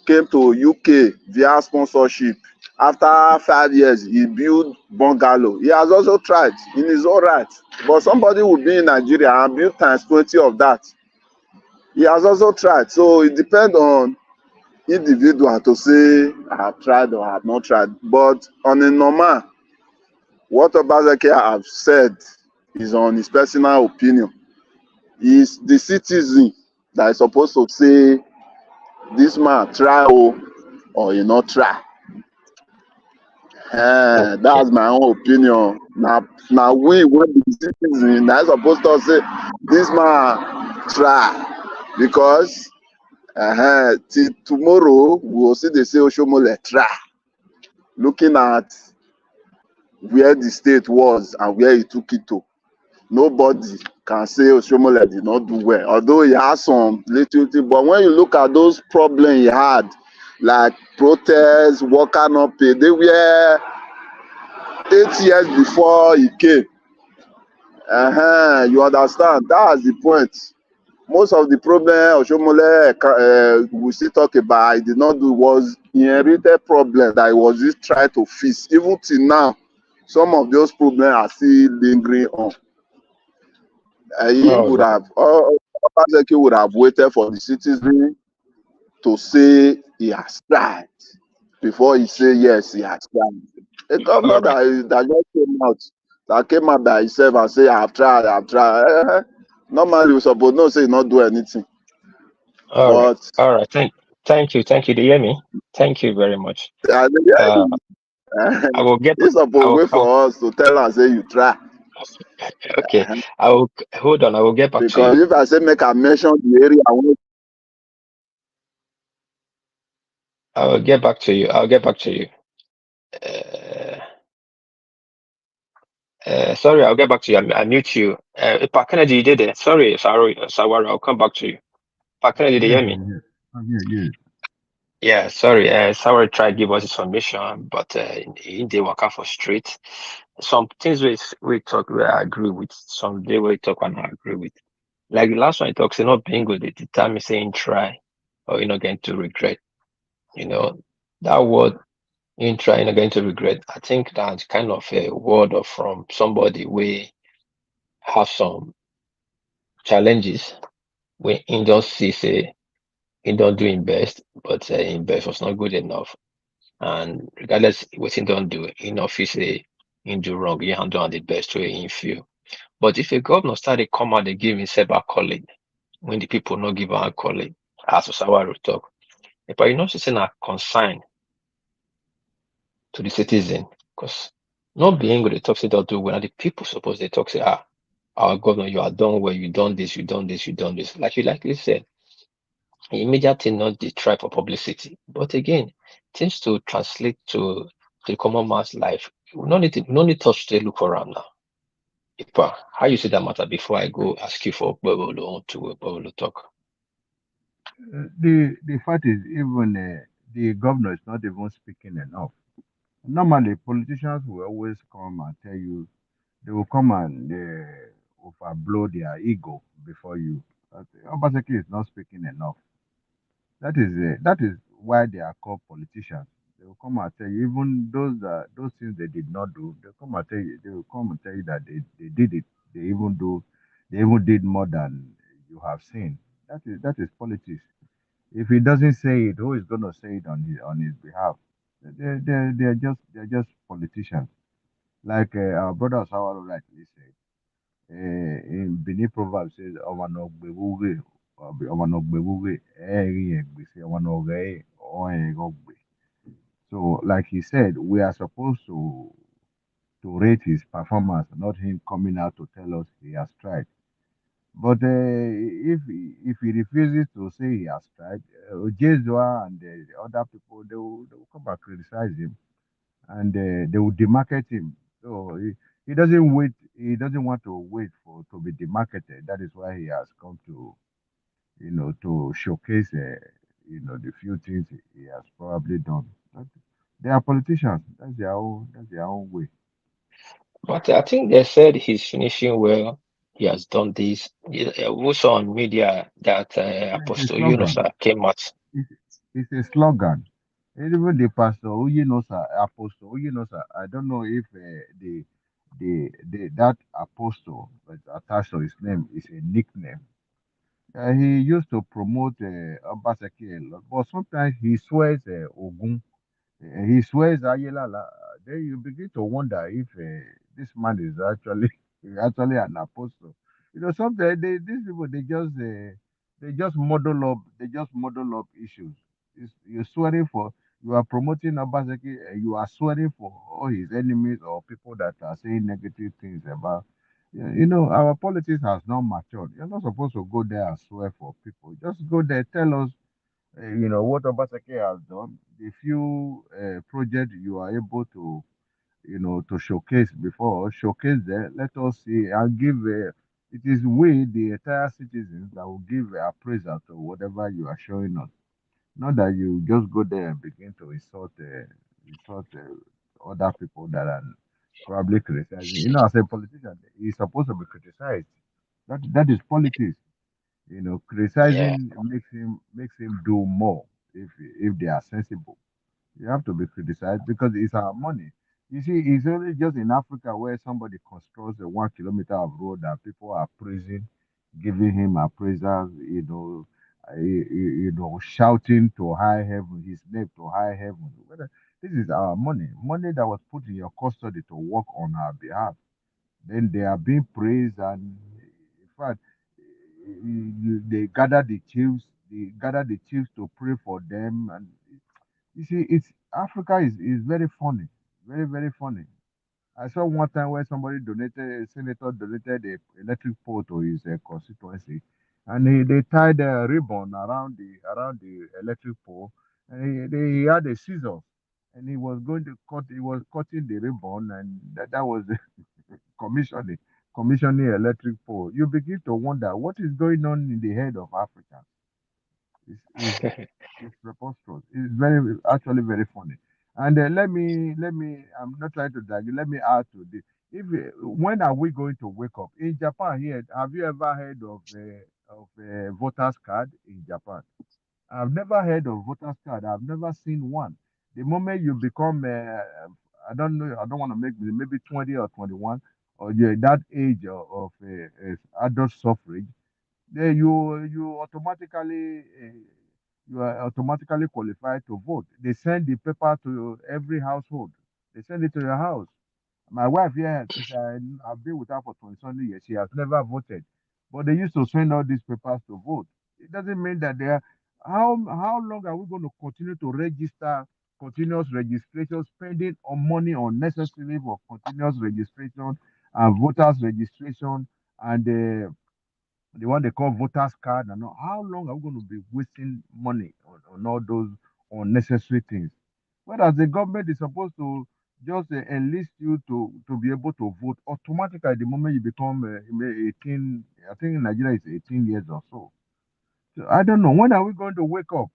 came to UK via sponsorship, after 5 years, he built bungalow. He has also tried in his own right. But somebody will be in Nigeria and build times 20 of that. He has also tried. So it depends on individual to say I have tried or I have not tried. But on a normal, what Obaseki have said is on his personal opinion. Is the citizen that is supposed to say this man try or he not try. Okay. That's my own opinion. Now we when the citizen that is supposed to say this man try because till tomorrow we will see they say Oshomole try. Looking at where the state was and where he took it to. Nobody can say Oshomole did not do well, although he has some little thing. But when you look at those problems he had, like protests, worker not pay, they were 8 years before he came. You understand? That's the point. Most of the problem Oshomole we still talk about, he did not do was inherited problem that he was just trying to fix. Even till now, some of those problems are still lingering on. He All would right. have, Obaseki would have waited for the citizen to say he has tried before he say yes, he has tried. A governor All right. that just came out by himself and say I have tried, I have tried. Normally we suppose not say he not do anything, All right. but All right. Thank you. Thank you. Do you hear me? Thank you very much. Uh, I will get. he I suppose will wait come. for us to tell us say you try. Okay. I will hold on. I will get back to you. Because if I say make I mention the area, I will get back to you. I'll get back to you. Uh, sorry, I'll get back to you. I mute you. Pak Kennedy, you did it. Sorry, Sawari, I'll come back to you. Pak Kennedy, do you Yeah, hear yeah, me? yeah. I'm here, yeah. Yeah, sorry. Sorry, try give us information, but in the work for street, some things we talk we I agree with. Some day we talk and I agree with. Like the last one, he talks, not being good. It determines saying try, or you're not going to regret. You know that word in try, you're not going to regret. I think that's kind of a word of from somebody we have some challenges. When in just see say he don't do him best, but in best was not good enough. And regardless what he don't do, in office he do wrong, he handle on the best way in feel. But if a governor started come out and give himself accolade, when the people not give am accolade, as Osawaru talk, but you know say na consign to the citizen, because not being good, they talk say don't do well, and the people suppose they talk say, our governor, you are done well, you done this, you done this, you done this. Like you likely said, immediate thing not the try for publicity. But again, things to translate to the common man's life. No need touch to look around now. Ipa, how you see that matter before I go ask you for Okpebholo to Okpebholo talk? The fact is, even the governor is not even speaking enough. Normally, politicians will always come and tell you, they will come and overblow their ego before you. Obaseki is not speaking enough. That is why they are called politicians. They will come and tell you, even those things they did not do, they will come and tell you that they did it. They even do they even did more than you have seen. That is politics. If he doesn't say it, who is gonna say it on his behalf? They're just politicians. Like our brother Sawaro rightly said. In Benin proverb says, "Owanogbewoge, Owanogbewoge, eri egbese, Owanogre, Oegogbe." So, like he said, we are supposed to rate his performance, not him coming out to tell us he has tried. But if he refuses to say he has tried, Ojezwa and the other people they will come and criticize him, and they will demarket him. So he doesn't wait. He doesn't want to wait for to be demarketed. That is why he has come to showcase the few things he has probably done. But they are politicians. That's their own way. But I think they said he's finishing well. He has done this. We saw on media that It's a Apostle Yunus slogan. came out. It's, it's a slogan. Even the pastor, Uyinosa, apostle, Uyinosa, I don't know if that apostle that's attached to his name is a nickname. He used to promote Obaseki a lot, but sometimes he swears Ogun. He swears Ayelala. Then you begin to wonder if this man is actually actually an apostle. Sometimes these people they just model up issues. You're swearing for you are promoting Obaseki, you are swearing for all his enemies or people that are saying negative things about. Our politics has not matured. You're not supposed to go there and swear for people. Just go there, tell us what Obaseki has done, the few projects you are able to showcase before, showcase there, let us see and give, it is we, the entire citizens, that will give appraisal to whatever you are showing us. Not that you just go there and begin to insult other people that are probably criticizing. As a politician, he's supposed to be criticized. That is politics. Yeah. Criticizing makes him do more if they are sensible. You have to be criticized because it's our money. You see, it's only just in Africa where somebody constructs a 1 kilometer of road that people are praising, giving him appraisals, shouting to high heaven, his name to high heaven. This is our money that was put in your custody to work on our behalf. Then they are being praised, and in fact, they gather the chiefs to pray for them. And you see, it's Africa is very funny, very very funny. I saw one time where a senator donated a electric pole to his constituency, and they tied a ribbon around the electric pole, and he had a scissors, and he was cutting the ribbon, and that was commissioning commissioning electric pole. You begin to wonder what is going on in the head of Africa. It's preposterous. It's very actually very funny. And I'm not trying to drag you. Let me add to this. When are we going to wake up in Japan? Here, have you ever heard of a voters card in Japan? I've never heard of voters card. I've never seen one. The moment you become, I don't know, I don't want to make maybe 20 or 21, or you're that age of adult suffrage, then you automatically you are automatically qualified to vote. They send the paper to every household. They send it to your house. My wife here, since I've been with her for 20 something years, she has never voted. But they used to send all these papers to vote. It doesn't mean that they are. How long are we going to continue to register continuous registration, spending on money unnecessarily for continuous registration and voters registration and the one they call voters card and all. How long are we going to be wasting money on all those unnecessary things? Whereas the government is supposed to just enlist you to be able to vote automatically the moment you become 18. I think in Nigeria it's 18 years or so. So I don't know. When are we going to wake up?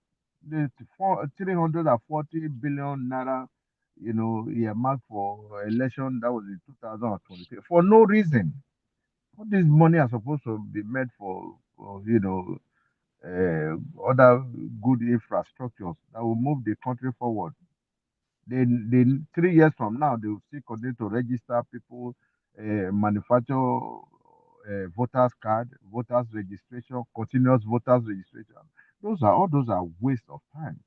The 340 billion naira, earmarked for election that was in 2023 for no reason. All this money are supposed to be made for other good infrastructures that will move the country forward. Then 3 years from now, they will still continue to register people, manufacture voters card, voters registration, continuous voters registration. All those are waste of time.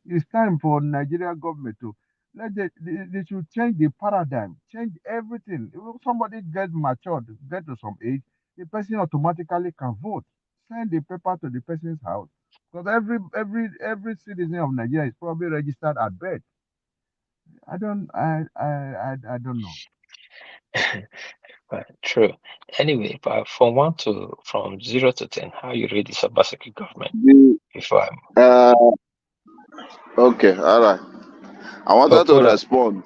It's time for Nigeria government to they should change the paradigm, change everything. If somebody gets matured, get to some age, the person automatically can vote. Send the paper to the person's house. Because every citizen of Nigeria is probably registered at birth. I don't know. True. Anyway, but from 0 to 10, how you rate this Obaseki government? The, Before I'm uh, okay, all right. I oh, wanted to hold on. respond.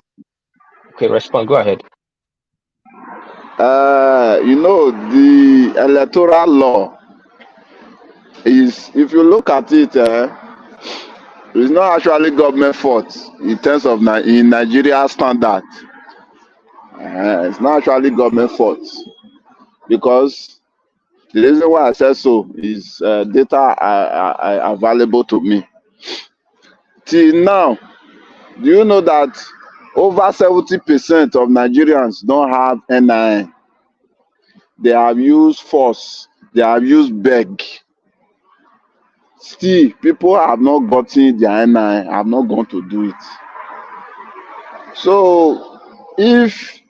Okay, respond. Go ahead. The electoral law is, if you look at it, it's not actually government fault in terms of in Nigeria standard. It's not actually government fault because the reason why I said so is data are available to me. Till now, do you know that over 70% of Nigerians don't have NIN? They have used force, they have used beg. Still, people have not gotten their NIN, have not gone to do it. So, if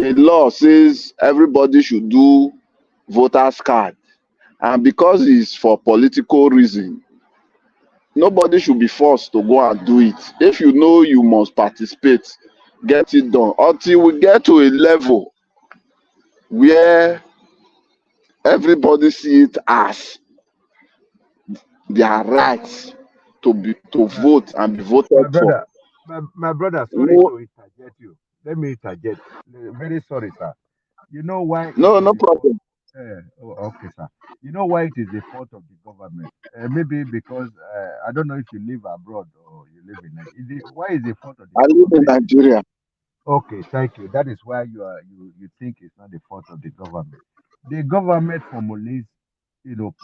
a law says everybody should do voters card, and because it's for political reason, nobody should be forced to go and do it. If you know you must participate, get it done until we get to a level where everybody see it as their right to My, vote and be my voted for. brother, my brother, sorry No, to interject you. Let me interject. Very sorry, sir. You know why it no, is no the fault? problem. Okay, sir. You know why it is the fault of the government? Maybe because I don't know if you live abroad or you live in Nigeria. Why is the fault of the I live in government? Nigeria. Okay, thank you. That is why you think it's not the fault of the government. The government formulates,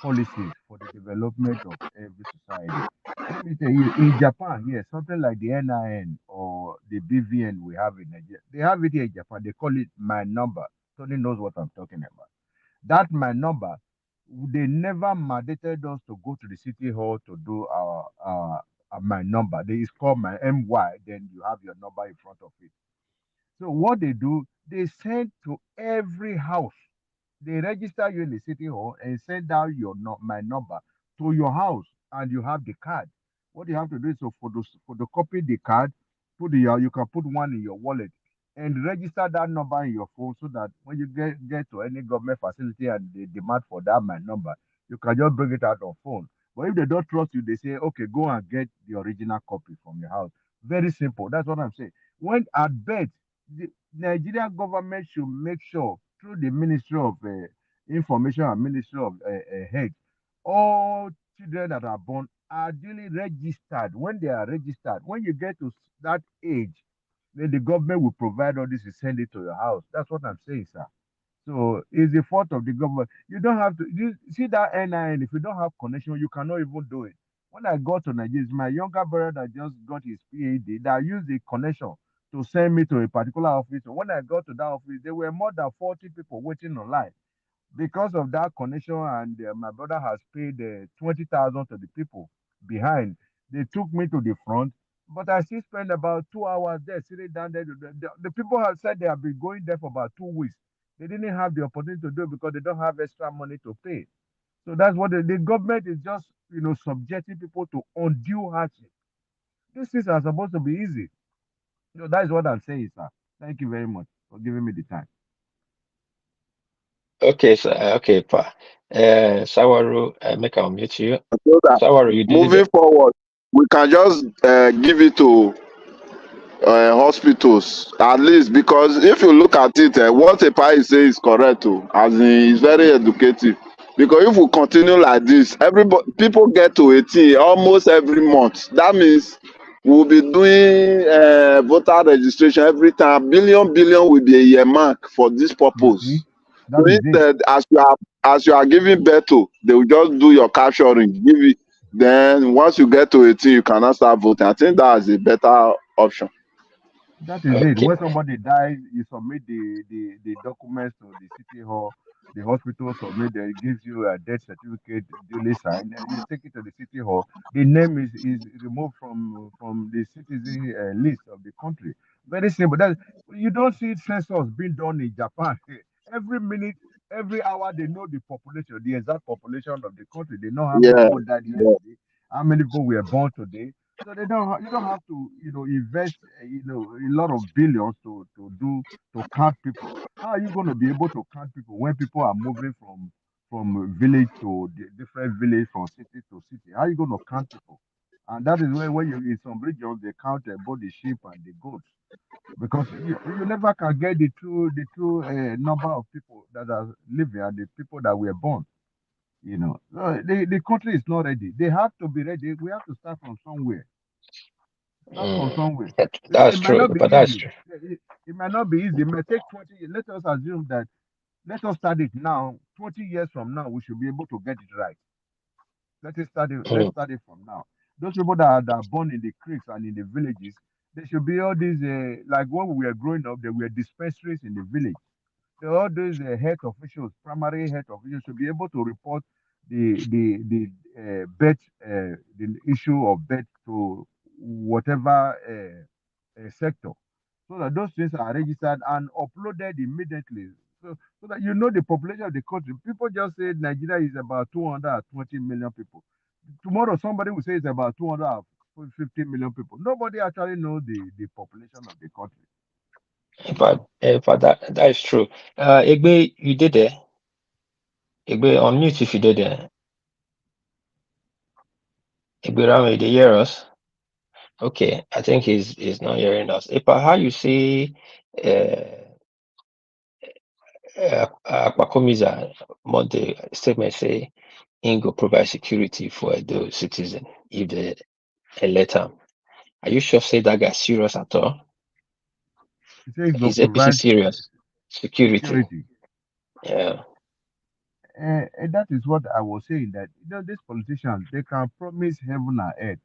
policies for the development of every society. Let me tell you, in Japan, yes, something like the NIN or the BVN we have in Nigeria, they have it here in Japan. They call it my number. Tony knows what I'm talking about. That my number, they never mandated us to go to the city hall to do our my number. They is called my MY. Then you have your number in front of it. So what they do, they send to every house. They register you in the city hall and send out my number to your house, and you have the card. What you have to do is to photocopy the card, you can put one in your wallet, and register that number in your phone so that when you get to any government facility and they demand for that my number, you can just bring it out on phone. But if they don't trust you, they say, okay, go and get the original copy from your house. Very simple. That's what I'm saying. When at best, the Nigerian government should make sure through the Ministry of Information and Ministry of Health, all children that are born are duly registered. When they are registered, when you get to that age, then the government will provide all this and send it to your house. That's what I'm saying, sir. So it's the fault of the government. You don't have to you see that NIN. If you don't have connection, you cannot even do it. When I got to Nigeria, it's my younger brother that just got his PhD that used the connection to send me to a particular office. So when I got to that office, there were more than 40 people waiting online because of that connection, and my brother has paid 20,000 to the people behind. They took me to the front, but I still spent about 2 hours there sitting down there. The people have said they have been going there for about 2 weeks. They didn't have the opportunity to do it because they don't have extra money to pay. So that's what the government is just, subjecting people to undue hardship. These things are supposed to be easy. That is what I'm saying, sir. Thank you very much for giving me the time. Okay, so okay, pa. Sawaru, make I unmute you. So that Sawaru, you did moving it. forward, we can just give it to hospitals at least, because if you look at it, what Epai say is correct too, as in it's very educative. Because if we continue like this, everybody people get to 18 almost every month. That means we'll be doing voter registration every time. Billion will be a year mark for this You see, purpose. So that is it. instead, as you are giving birth to, they will just do your capturing, give it. Then once you get to 18, you cannot start voting. I think that is a better option. That is it. Okay. When somebody dies, you submit the documents to the city hall. The hospital submit, it gives you a death certificate duly signed, and you take it to the city hall. The name is removed from the citizen list of the country. Very simple. That you don't see census being done in Japan. Every minute, every hour, they know the population, the exact population of the country. They know how many Yeah, people died yeah. yesterday, how many people were born today. So you don't have to, invest, a lot of billions to count people. How are you going to be able to count people when people are moving from village to different village, from city to city? How are you going to count people? And that is where when you in some regions they count both the sheep and the goats, because you never can get the true number of people that are living and the people that were born. So the country is not ready. They have to be ready. We have to start from somewhere. Start from Mm, somewhere. It that's might true, not be but that's easy. true. It might not be easy. It might take 20 years. Let us assume that, let us start it now. 20 years from now, we should be able to get it right. Let's Mm, start it from now. Those people that are born in the creeks and in the villages, there should be all these, like when we were growing up, there were dispensaries in the village. All those health officials, primary health officials, should be able to report the birth, the issue of birth to whatever sector, so that those things are registered and uploaded immediately. So that the population of the country. People just say Nigeria is about 220 million people. Tomorrow, somebody will say it's about 250 million people. Nobody actually knows the population of the country. but that is true. Igbe, you did it. Igbe, unmute if you did it. Igbe Ramo, you hear us? Okay, I think he's not hearing us. Ipa, how you see Akpakomiza Monday statement say Ingo provide security for the citizen if they elect him. Are you sure say that guy serious at all? He says go Is APC provide serious? Security. security. Yeah. And that is what I was saying, that these politicians, they can promise heaven and earth.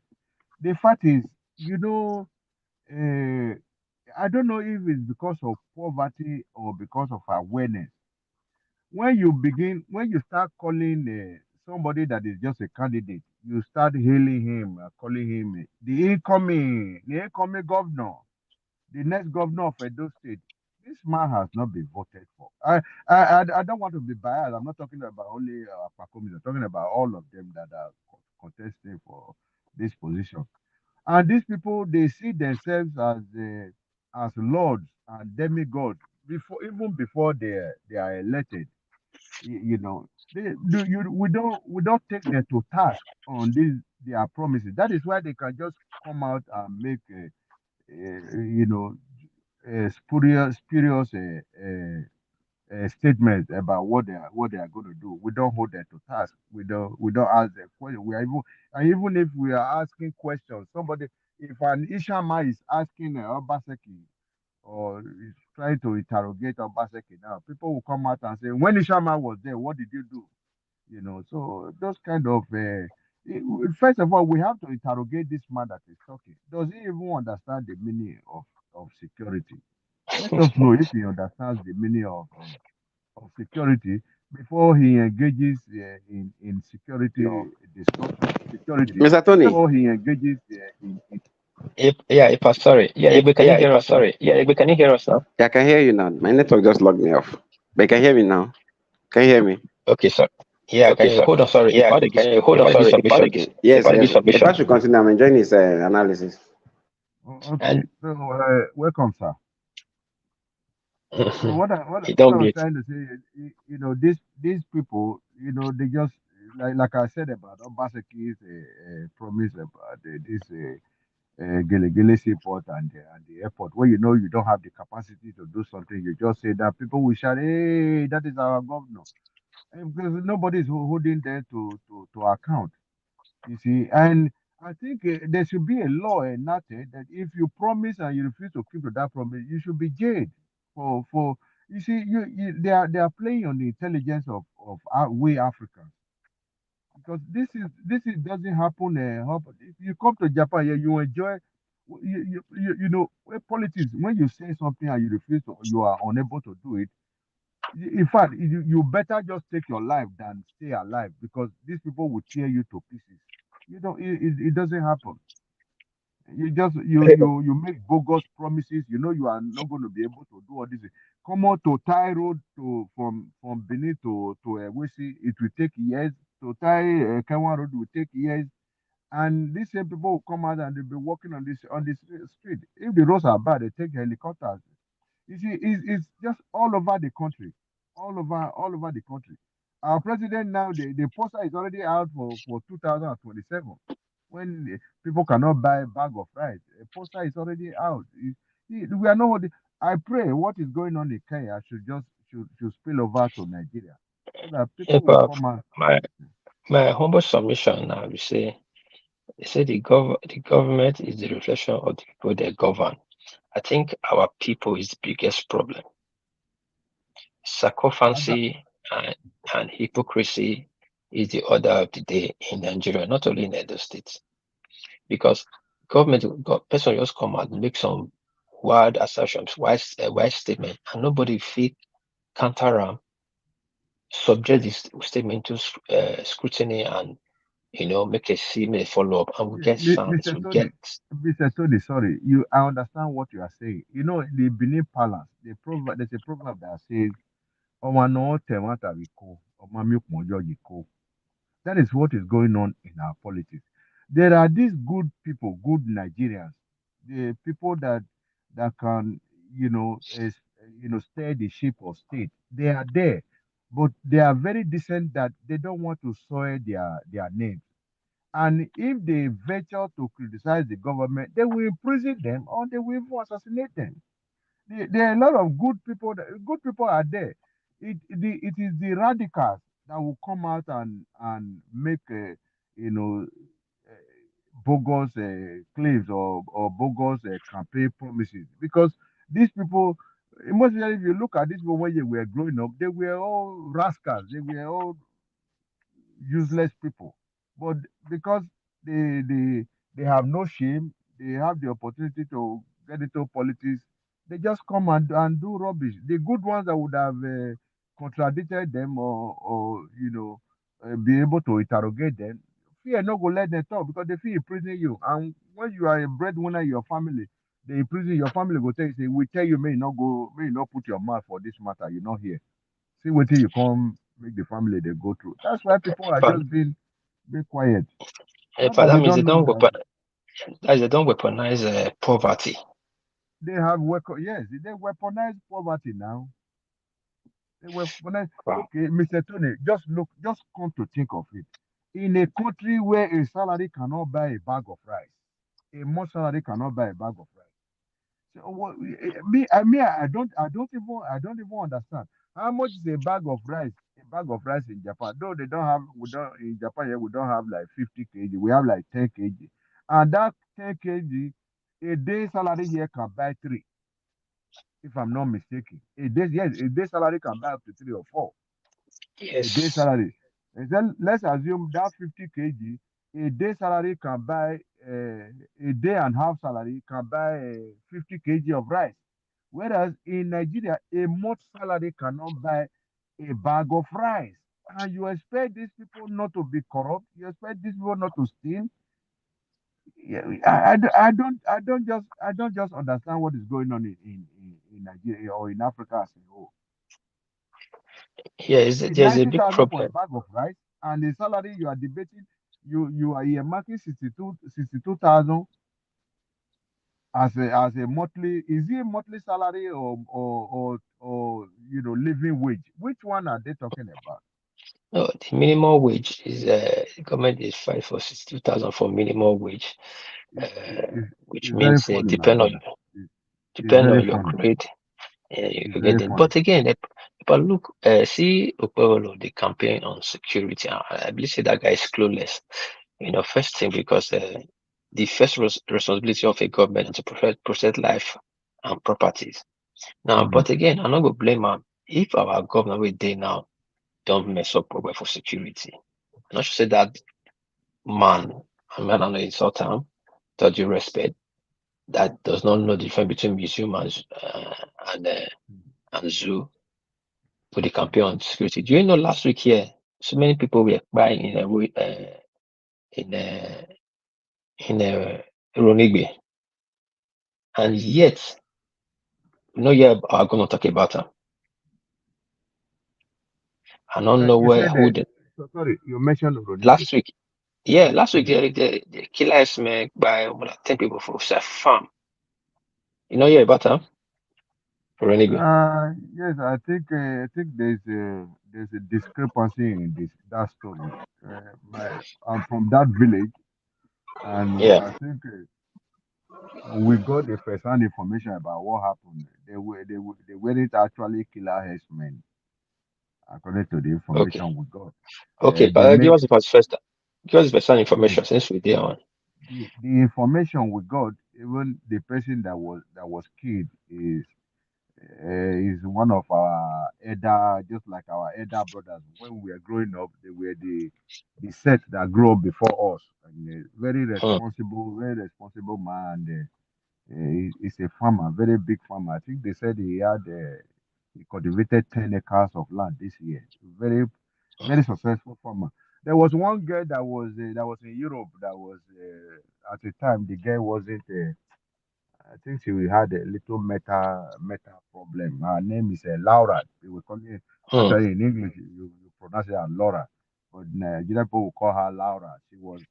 The fact is, uh, I don't know if it's because of poverty or because of awareness. When you start calling somebody that is just a candidate, you start hailing him, calling him the incoming governor, the next governor of Edo State. This man has not been voted for. I don't want to be biased. I'm not talking about only Pacomis. I'm talking about all of them that are contesting for this position. And these people, they see themselves as lords and demigods even before they are elected. You know, we don't take them to task on these their promises. That is why they can just come out and make spurious statements about what they are going to do. We don't hold them to task. We don't ask them questions. We are even and even if we are asking questions, somebody if an Ishama is asking Obaseki or is trying to interrogate Obaseki now, people will come out and say, when Ishama was there, what did you do? So those kind of first of all, we have to interrogate this man that is talking. Does he even understand the meaning of security? Let us know if he understands the meaning of security before he engages in security discussion. Mr. Tony. Before he engages in If sorry. Yeah, Igbe, can you hear us now? Can you hear us now? Yeah, I can hear you now. My network just logged me off. But you can hear me now. Can you hear me? Okay, sir. Yeah, I can Okay, hear. sir. Hold on, sorry. Yeah, hold on, sorry. Submission. Yes, yes. The part should continue. I'm enjoying his analysis. okay. And So welcome, sir. So what I what, he I- what don't I was mute. trying to say, these people, they just like I said about Obaseki's promise about this Gele seaport and the airport, where you don't have the capacity to do something, you just say that people will shout, "Hey, that is our governor," and because nobody is holding them to account. You see, and I think there should be a law enacted that if you promise and you refuse to keep to that promise, you should be jailed for. You see, they are playing on the intelligence of we Africans, because this is doesn't happen. If you come to Japan here, you enjoy. Politics. When you say something and you refuse to, you are unable to do it. In fact, you better just take your life than stay alive, because these people will tear you to pieces. It doesn't happen. You make bogus promises. You know you are not going to be able to do all this. Come on to tie road to from Benin to Ewesi, it will take years. To tie Kenwan road will take years. And these same people will come out and they'll be walking on this street. If the roads are bad, they take helicopters. You see, it's just all over the country, all over the country. Our president now, the poster is already out for 2027. When people cannot buy a bag of rice, a poster is already out. We are not. I pray what is going on in Kenya should spill over to Nigeria, so that In people will fact, come out. my humble submission now, we say they say the government is the reflection of the people they govern. I think our people is the biggest problem. And that, Sycophancy and hypocrisy is the order of the day in Nigeria, not only in Edo State. Because person just come out and make some wild assertions, wild statement, and nobody feel counter subject this statement to scrutiny and make a see, make a follow up, and we get science, Mr. we get Tony, Mr. Tony, sorry, I understand what you are saying. The Benin Palace, there's a proverb that says, "Ọmọ náà tẹ̀ wọ́n tàbí kó, ọmọ mi kò mọ̀jọ́ yìí kó." That is what is going on in our politics. There are these good people, good Nigerians, the people that can, steer the ship of state. They are there, but they are very decent that they don't want to soil their names. And if they venture to criticize the government, they will imprison them or they will even assassinate them. There are a lot of good people. Good people are there. It is the radicals that will come out and make you know bogus claims or bogus campaign promises, because these people, most especially if you look at these people when they were growing up, they were all rascals. They were all useless people. But because they have no shame, they have the opportunity to get into politics, they just come and do rubbish. The good ones that would have contradicted them or be able to interrogate them, fear no go let them talk, because they feel imprison you. And when you are a breadwinner in your family, they imprison your family go tell you, say, we tell you, may you not put your mouth for this matter, you're not here. See what you come make the family they go through. That's why people are but just being quiet. Not but that that they means don't know that they don't weaponize poverty. they have yes, they weaponize poverty now. They weaponize. Wow. Okay, Mr. Tony, just come to think of it. In a country where a salary cannot buy a bag of rice, a month salary cannot buy a bag of rice. So what, me, I don't even understand. How much is a bag of rice? A bag of rice in Japan. Though they don't have, we don't in Japan here we don't have like 50 kg. We have like 10 kg, and that 10 kg, a day salary here can buy three, if I'm not mistaken. A day, yes, a day salary can buy up to three or four. A day Yes. salary. And then let's assume that 50 kg, a day salary can buy a day and half salary can buy 50 kg of rice. Whereas in Nigeria, a month salary cannot buy a bag of rice. And you expect these people not to be corrupt? You expect these people not to steal? Yeah, I don't just understand what is going on in Nigeria or in Africa as a whole. Yeah, See, there's a ninety big thousand for a problem. bag of rice, and the salary you are debating, you are earmarking 62,000 as a monthly. Is it a monthly salary or living wage? Which one are they talking about? No, the minimum wage is the government is fighting for 62,000 for minimum wage, It, uh, it, which it's very means funny, my depend on brother. It, it's depend very on your funny. grade, It's you very get it. funny. But again, if I look, see Okpebholo, the campaign on security, I believe say that guy is clueless. First thing because the first responsibility of a government is to protect life and properties. Now, Mm, but again, I'm not gonna blame him. If our governor we dey now don't mess up well for security, I'm not sure say that man, I'm not gonna insult him, with all due respect, that does not know the difference between museum and, uh, mm. and zoo with the campaign on security. Do you know last week here, so many people were crying in Ronigbe, and yet we know yeah are gonna talk about him. I don't know You where said who that. the So sorry, you mentioned Oronigbe. last week. Yeah, last week Mm. the killer is made by more than 10 people for self farm. Yeah about him, Ronigbe. Yes, I think there's a discrepancy in this that story. I'm from that village, and Yeah. I think we got the first-hand information about what happened. They weren't actually killer herdsmen, according to the Okay. information we got. Okay, They but make give us first the, information since we did on. the information we got. Even the person that was killed is one of our elder, just like our elder brothers. When we were growing up, they were the set that grew up before us, and Hmm. very responsible man. He's a farmer, very big farmer. I think they said he cultivated 10 acres of land this year. Very, very successful farmer. There was one girl that was in Europe that was at the time the girl wasn't. I think she had a little meta problem. Her name is Laura. They will call it Hmm. actually in English you pronounce it as Laura, but Nigerian people will call her Laura. She was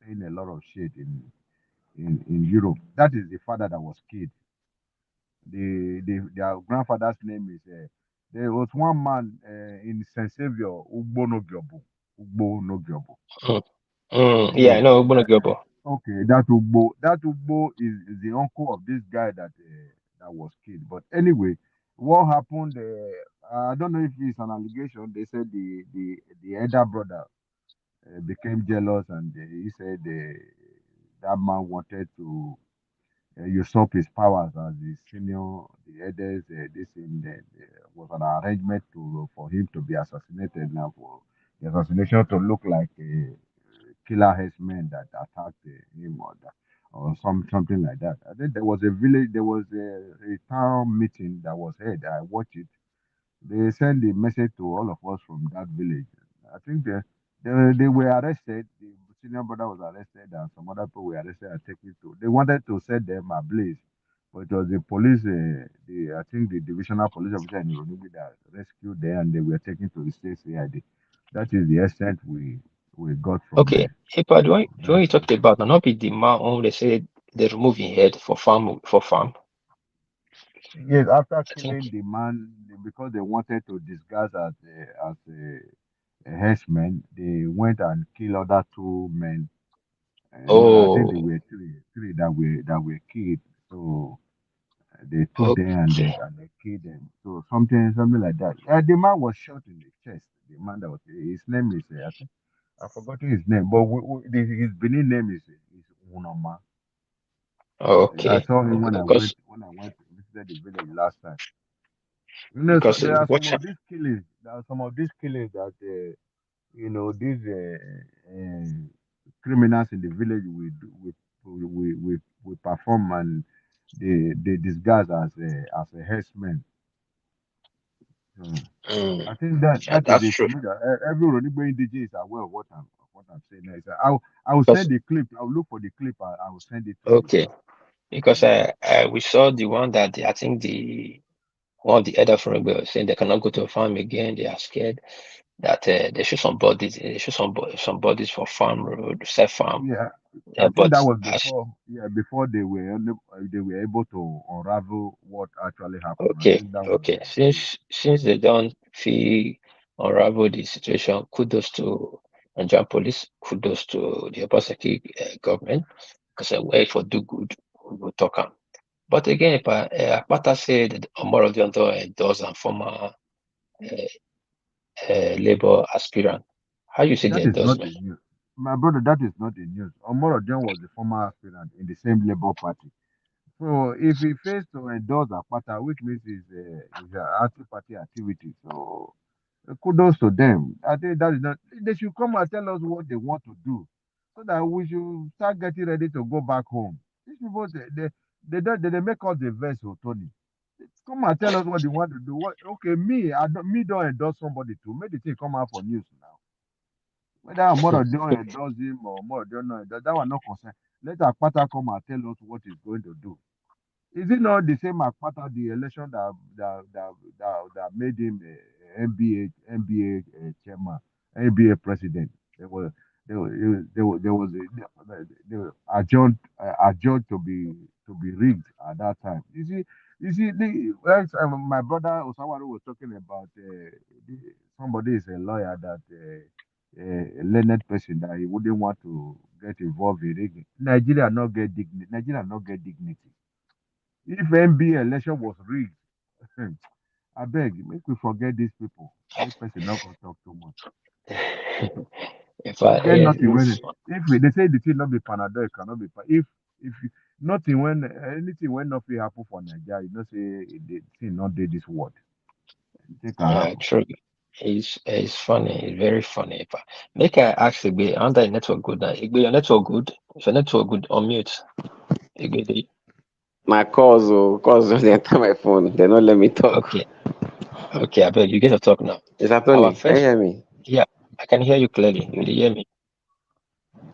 saying a lot of shit in Europe. That is the father that was killed. Their grandfather's name is. There was one man in Saint Savior, Ugbo no Gyobo. Ugbo no Gyobo. Hmm. Hmm. Yeah, I Yes, know Ogbono Gyobo. okay, that Ugbo is the uncle of this guy that was killed. But anyway, what happened? I don't know if it's an allegation. They said the elder brother became jealous, and he said that man wanted to usurp his powers as the senior, the elders. This in was an arrangement for him to be assassinated now for the assassination to look like a killer herdsmen that attacked him or something like that. I think there was a village, there was a town meeting that was held. I watched it. They sent a message to all of us from that village. I think they were arrested. The senior brother was arrested, and some other people were arrested and taken to. They wanted to set them ablaze, but it was the police. I think the divisional police officer in Ronigbi that rescued them, and they were taken to the state CID. That is the extent we got Okay. Hey, but from the one that. you talked about, now not be the man on they say they remove his head for farm. Yes, after I think. killing the man because they wanted to disguise as a herdsman, they went and killed other two men. No, I think there Oh, were three that were killed. So They took them and Okay. they killed them. So something like that. The man was shot in the chest. The man that was his name is I think I've forgotten his name, but his Benin name is Unoma. I Okay. saw him Because when I went to visit the village last time. You know, so because there are some watch. of these killings. There are some of these killings that these criminals in the village we perform and they disguise as a herdsmen. So Mm, I think yeah, that is that's it true. to me. That every Ronigbo indigenous is aware of what I'm saying now. So I will Because send the clip. I will look for the clip. I will send it to you. okay, because Mm. we saw the one that I think the one of the elder from were saying they cannot go to a farm again. They are scared that they show some bodies. They show some bodies for farm road, self farm. Yeah, Yeah, I think but that was as before. Yeah, before they were able to unravel what actually happened. I okay, think that was okay. the Since they don't feel unravel the situation, kudos to Nigerian police, kudos to the Obaseki government, because wait for do good, we will talk am. But again, if Akpata said that Omorodion don't endorse and former Labour aspirant, how you see the that is not endorsement? the news. My brother, that is not the news. Omorodion was the former aspirant in the same Labour Party. So if he fails to endorse Akpata, which means his anti-party activity, so kudos to them. I think that is not. They should come and tell us what they want to do, so that we should start getting ready to go back home. These people, they make us the verse, Tony. Come and tell us what they want to do. What? Okay, me don't endorse somebody to make the thing come out for news now. Whether Omorodion endorse him or Omorodion not endorse, that one not concern. Let Akpata come and tell us what he's going to do. Is it not the same Akpata, the election that made him NBA chairman, NBA president? There was they were adjourned to be rigged at that time. My brother Osawaru was talking about somebody is a lawyer that a learned person that he wouldn't want to get involved in rigging. Nigeria not get dignity. If NBA election was rigged, I beg, make we forget these people. Make person not go talk too much. If I You get yes, nothing when it's they say the thing not be Panadol, it cannot be. Nothing when anything when nothing happen for Nigeria, you know say the thing not do this word. Anything can yeah, happen. true. It's funny. It's very funny. But make I ask Igbe, under the network good now. Igbe, your network good? If your network good, unmute. Igbe, My calls just dey enter my phone. They don't let me talk. okay, okay. I beg you get to talk now. Mr. Our Tony, can you first, hear me? yeah, I can hear you clearly. You dey hear me?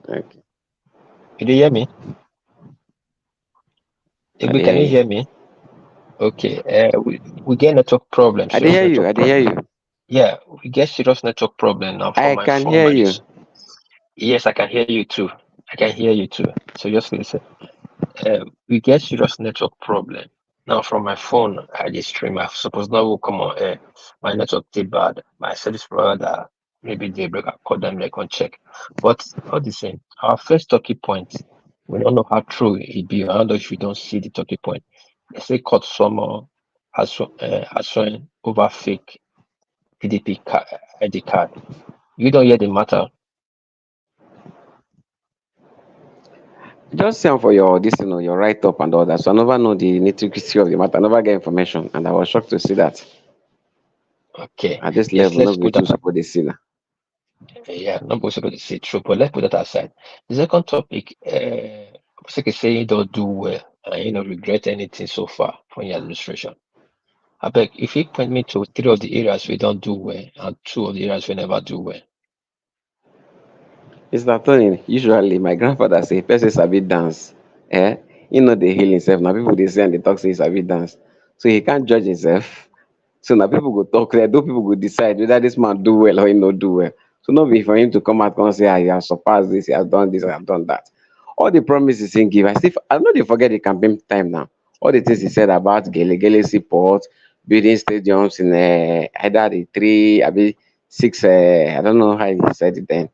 Okay. You dey hear me? I Igbe, dey can hear you you. hear me? Okay. We get network problem. I dey Serious hear you. network I dey hear problem. you. Yeah, we get serious network problem now for I my can phone. hear My you. this. Yes, I can hear you too. I can hear you too. So just listen. We get serious network problem. Now from my phone, I dey stream. I suppose now will come on air. My network did bad. My service provider maybe they break. I call them they can check. But all the same, our first talking point, we don't know how true it be. I don't know if you don't see the talking point. They say cut summer has shown over fake PDP ID card. You don't hear the matter. Just send for your this, your write up and all that. So I never know the nitty-gritty of the matter. I never get information, and I was shocked to see that Okay. at this Yes, level, let's nobody put too that. support the sinner. Yeah, not possible to say true, but let's put that aside. The second topic, Obaseki say you don't do well and you don't regret anything so far from your administration. I beg, if you point me to three of the areas we don't do well and two of the areas we never do well. Mr. Tony, usually my grandfather say person sabi dance. Eh? He no dey heal himself. Now people they say and they talk say he sabi dance. So he can't judge himself. So now people go talk there, those people go decide whether this man do well or he not do well. So not be for him to come out and say, he has surpassed this, he has done this, he has done that. All the promises he give, I know they forget the campaign time now. All the things he said about Gele support, building stadiums in either the three, I mean six, I don't know how he said it then,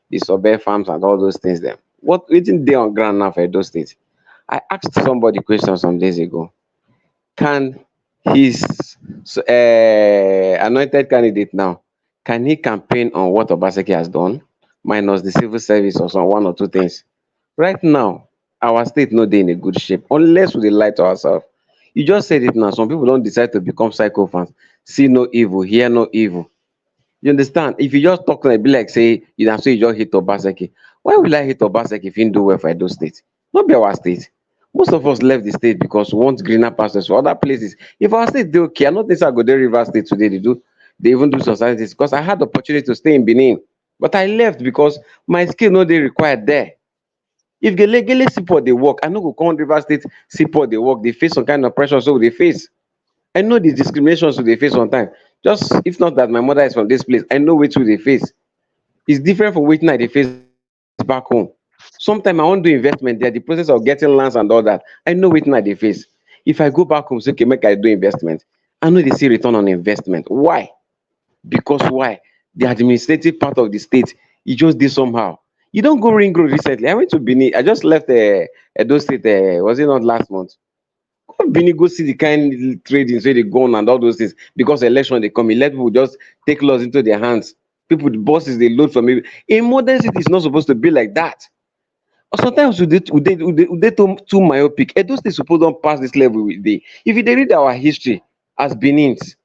the suburb farms and all those things. Then what waiting day on ground now for those states? I asked somebody question some days ago. Can his anointed candidate now, can he campaign on what Obaseki has done, minus the civil service or some one or two things? Right now, our state no dey in a good shape unless we dey lie to ourselves. You just said it now. Some people don decide to become psychophants. See no evil, hear no evil. You understand? If you just talk like be like say you na so you just hate Obaseki. Why will I hate Obaseki if he do well for Edo State? No be our state. Most of us left the state because we want greener pastures for other places. If our state dey okay, I no think say I go dey Rivers State today. They even do societies because I had the opportunity to stay in Benin, but I left because my skill no dey required there. If Gelegele seaport dey work, I no go come Rivers State seaport dey work, dey face some kind of pressure so we dey face. I know the discriminations we dey face sometimes. Just if not that my mother is from this place, I know wetin we dey face. It's different from wetin I dey face back home. Sometimes I wan do investment there, the process of getting lands and all that, I know wetin I dey face. If I go back home say okay make I do investment, I no dey see return on investment. Why? Because why? The administrative part of the state e just dey somehow. You don go ring road recently? I went to Benin. I just left Edo State, was it not last month? Go Benin go see the kind tradings wey dey go on and all those things, because election dey come, e let people just take laws into their hands. People, the bosses dey load from in modern city, it's not supposed to be like that. Sometimes we dey too myopic. Edo State suppose don pass this level we dey. If you dey read our history as Benins,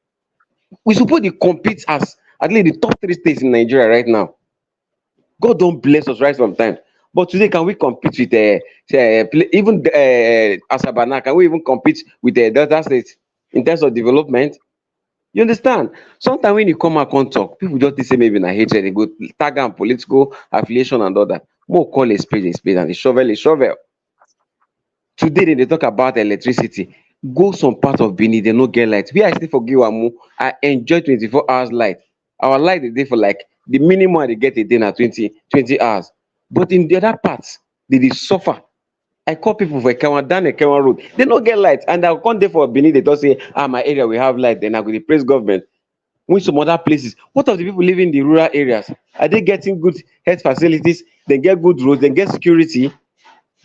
we suppose dey compete as at least the top three states in Nigeria right now. God don bless us right from time. But today, can we compete with even Asabana? Can we even compete with the Delta State in terms of development? You understand? Sometimes when you come out and talk, people just dey say maybe na hatred, they go tag am political affiliation and all that. More call a spade and a shovel a shovel. Today they dey talk about electricity. Go some part of Benin, they no get light. Where I stay for Giwamu, I enjoy 24 hours light. Our light dey dey for like the minimum I dey get a day na 20 hours. But in the other parts, they dey suffer. I call people for Ekewan, down Ekewan road, they no get light. And I come there for Benin, they just say, my area we have light, then I go dey praise government. When some other places, what of the people living in the rural areas? Are they getting good health facilities? They get good roads, they get security?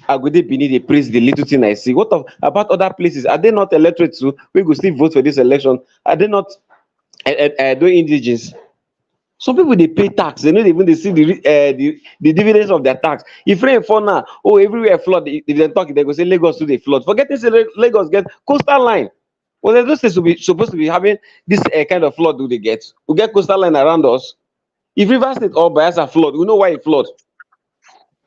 I go dey Benin, dey praise the little thing I see. What of about other places? Are they not electorate too? We go still vote for this election. Are they not doing indigenous? Some people dey pay tax, they no even dey see the dividends of their tax. If rain fall now, oh everywhere flood. If dem talk, they go say Lagos too dey flood. Forgetting say Lagos get coastal line. Well, those states supposed to be having this kind of flood. Do they get? We get coastal line around us. If Rivers State or Bayelsa flood, we know why it flood.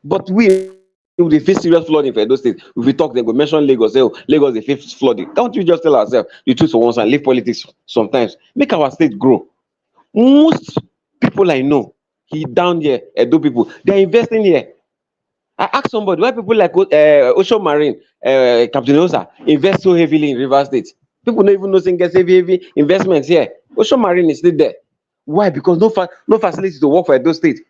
But we dey face serious flooding for Edo State. If we talk, they go mention Lagos. Say, oh, Lagos dey face flooding. Can't we just tell ourselves the truth for once and leave politics sometimes? Make our state grow. Most people I know, down here, Edo people, they're investing here. I asked somebody why people like Ocean Marine, Captain Osa invest so heavily in Rivers State. People don't even know saying get heavy investments here. Ocean Marine is still there. Why? Because no facility to work for Edo State.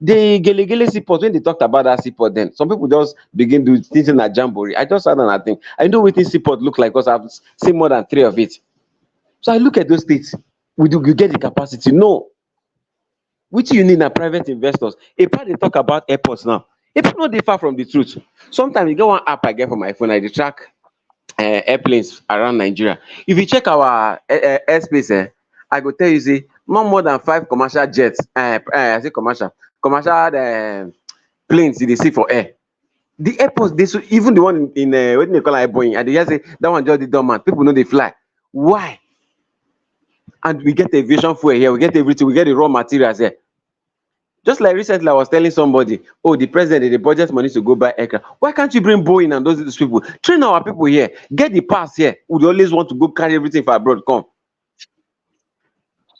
The Gelegele seaport, when they talked about that seaport, then some people just begin to think in a jamboree. I just had another thing. I know what this seaport look like because I've seen more than 3 of it. So I look at those states. You get the capacity? No. Which you need na private investors. A part they talk about airports now. It's not dey far from the truth. Sometimes you get one app I get for my phone, I dey track airplanes around Nigeria. If you check our airspace, I go tell you say not more than 5 commercial jets. I say commercial planes you dey see for air. The airports, even the one in what they call Boeing, and they just say that one just dey dormant. People no dey fly. Why? And we get aviation fuel here, we get everything, we get the raw materials here. Just like recently, I was telling somebody, oh, the president, the budget money to go buy aircraft. Why can't you bring Boeing and those people? Train our people here. Get the pass here. We always want to go carry everything for abroad. Come.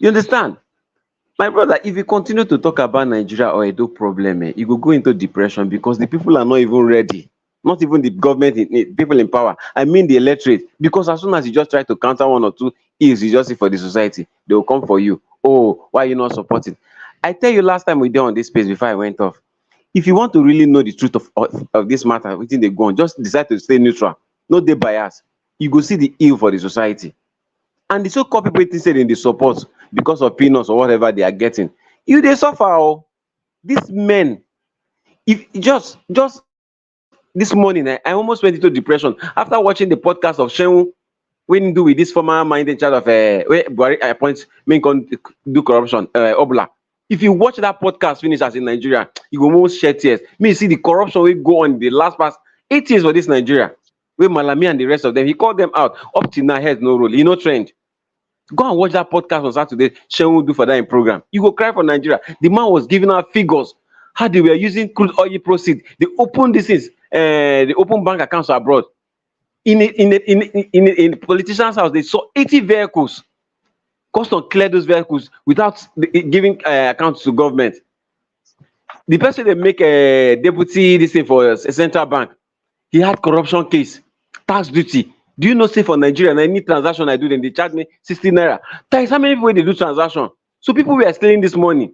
You understand? My brother, if you continue to talk about Nigeria or Edo problem, you go go into depression because the people are not even ready. Not even the government, people in power. I mean the electorate. Because as soon as you just try to counter one or two ills you just see for the society, they will come for you. Oh, why are you not supporting? I tell you last time we did on this space before I went off. If you want to really know the truth of this matter, within they go on, just decide to stay neutral. No dey bias. You go see the ill for the society. And the so-called people think in the support because of peanuts or whatever they are getting. You they suffer. Oh. These men, if just this morning, I almost went into depression after watching the podcast of Shehu When you do with this former mind in charge of where Buhari appoints main do corruption, Obla. If you watch that podcast finish as in Nigeria, you go almost shed tears. Me see the corruption will go on in the last past 8 years for this Nigeria. Where Malami and the rest of them, he called them out. Up till now, head no role. You know trend. Go and watch that podcast on Saturday. Shehu will do for that in program. You go cry for Nigeria. The man was giving out figures how they were using crude oil proceeds. They opened they open bank accounts abroad. In politicians' house, they saw 80 vehicles. Custom clear those vehicles without giving accounts to government. The person they make a deputy this thing for a central bank, he had corruption case, tax duty. Do you know, say for Nigeria, and any transaction I do, then they charge me 60 naira. That is how many people they do transaction. So people were stealing this money.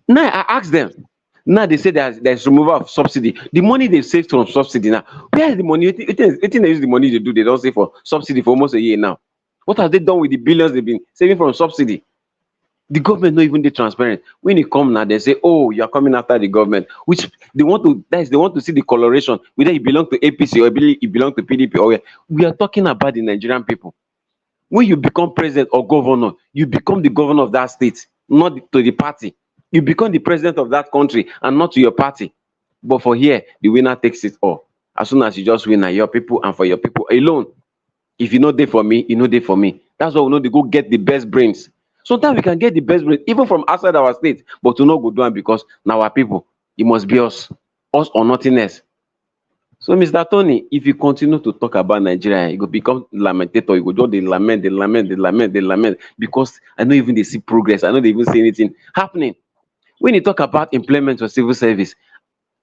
Now I ask them. Now they say there's removal of subsidy. The money they saved from subsidy now, where is the money? They use the money they do. They don't save for subsidy for almost a year now. What have they done with the billions they've been saving from subsidy? The government not even transparent. When you come now, they say, "Oh, you are coming after the government," which they want to. That is, they want to see the coloration, whether you belong to APC or you belong to PDP. Or we are talking about the Nigerian people. When you become president or governor, you become the governor of that state, not to the party. You become the president of that country and not to your party. But for here, the winner takes it all. As soon as you just win, your people and for your people alone. If you know they for me, you know they for me. That's why we know they go get the best brains. Sometimes we can get the best brains even from outside our state, but to not go down because now our people, it must be us or nothing else. So, Mr. Tony, if you continue to talk about Nigeria, you go become lamentator. You go just they lament, because I know even they see progress. I know they even see anything happening. When you talk about employment or civil service,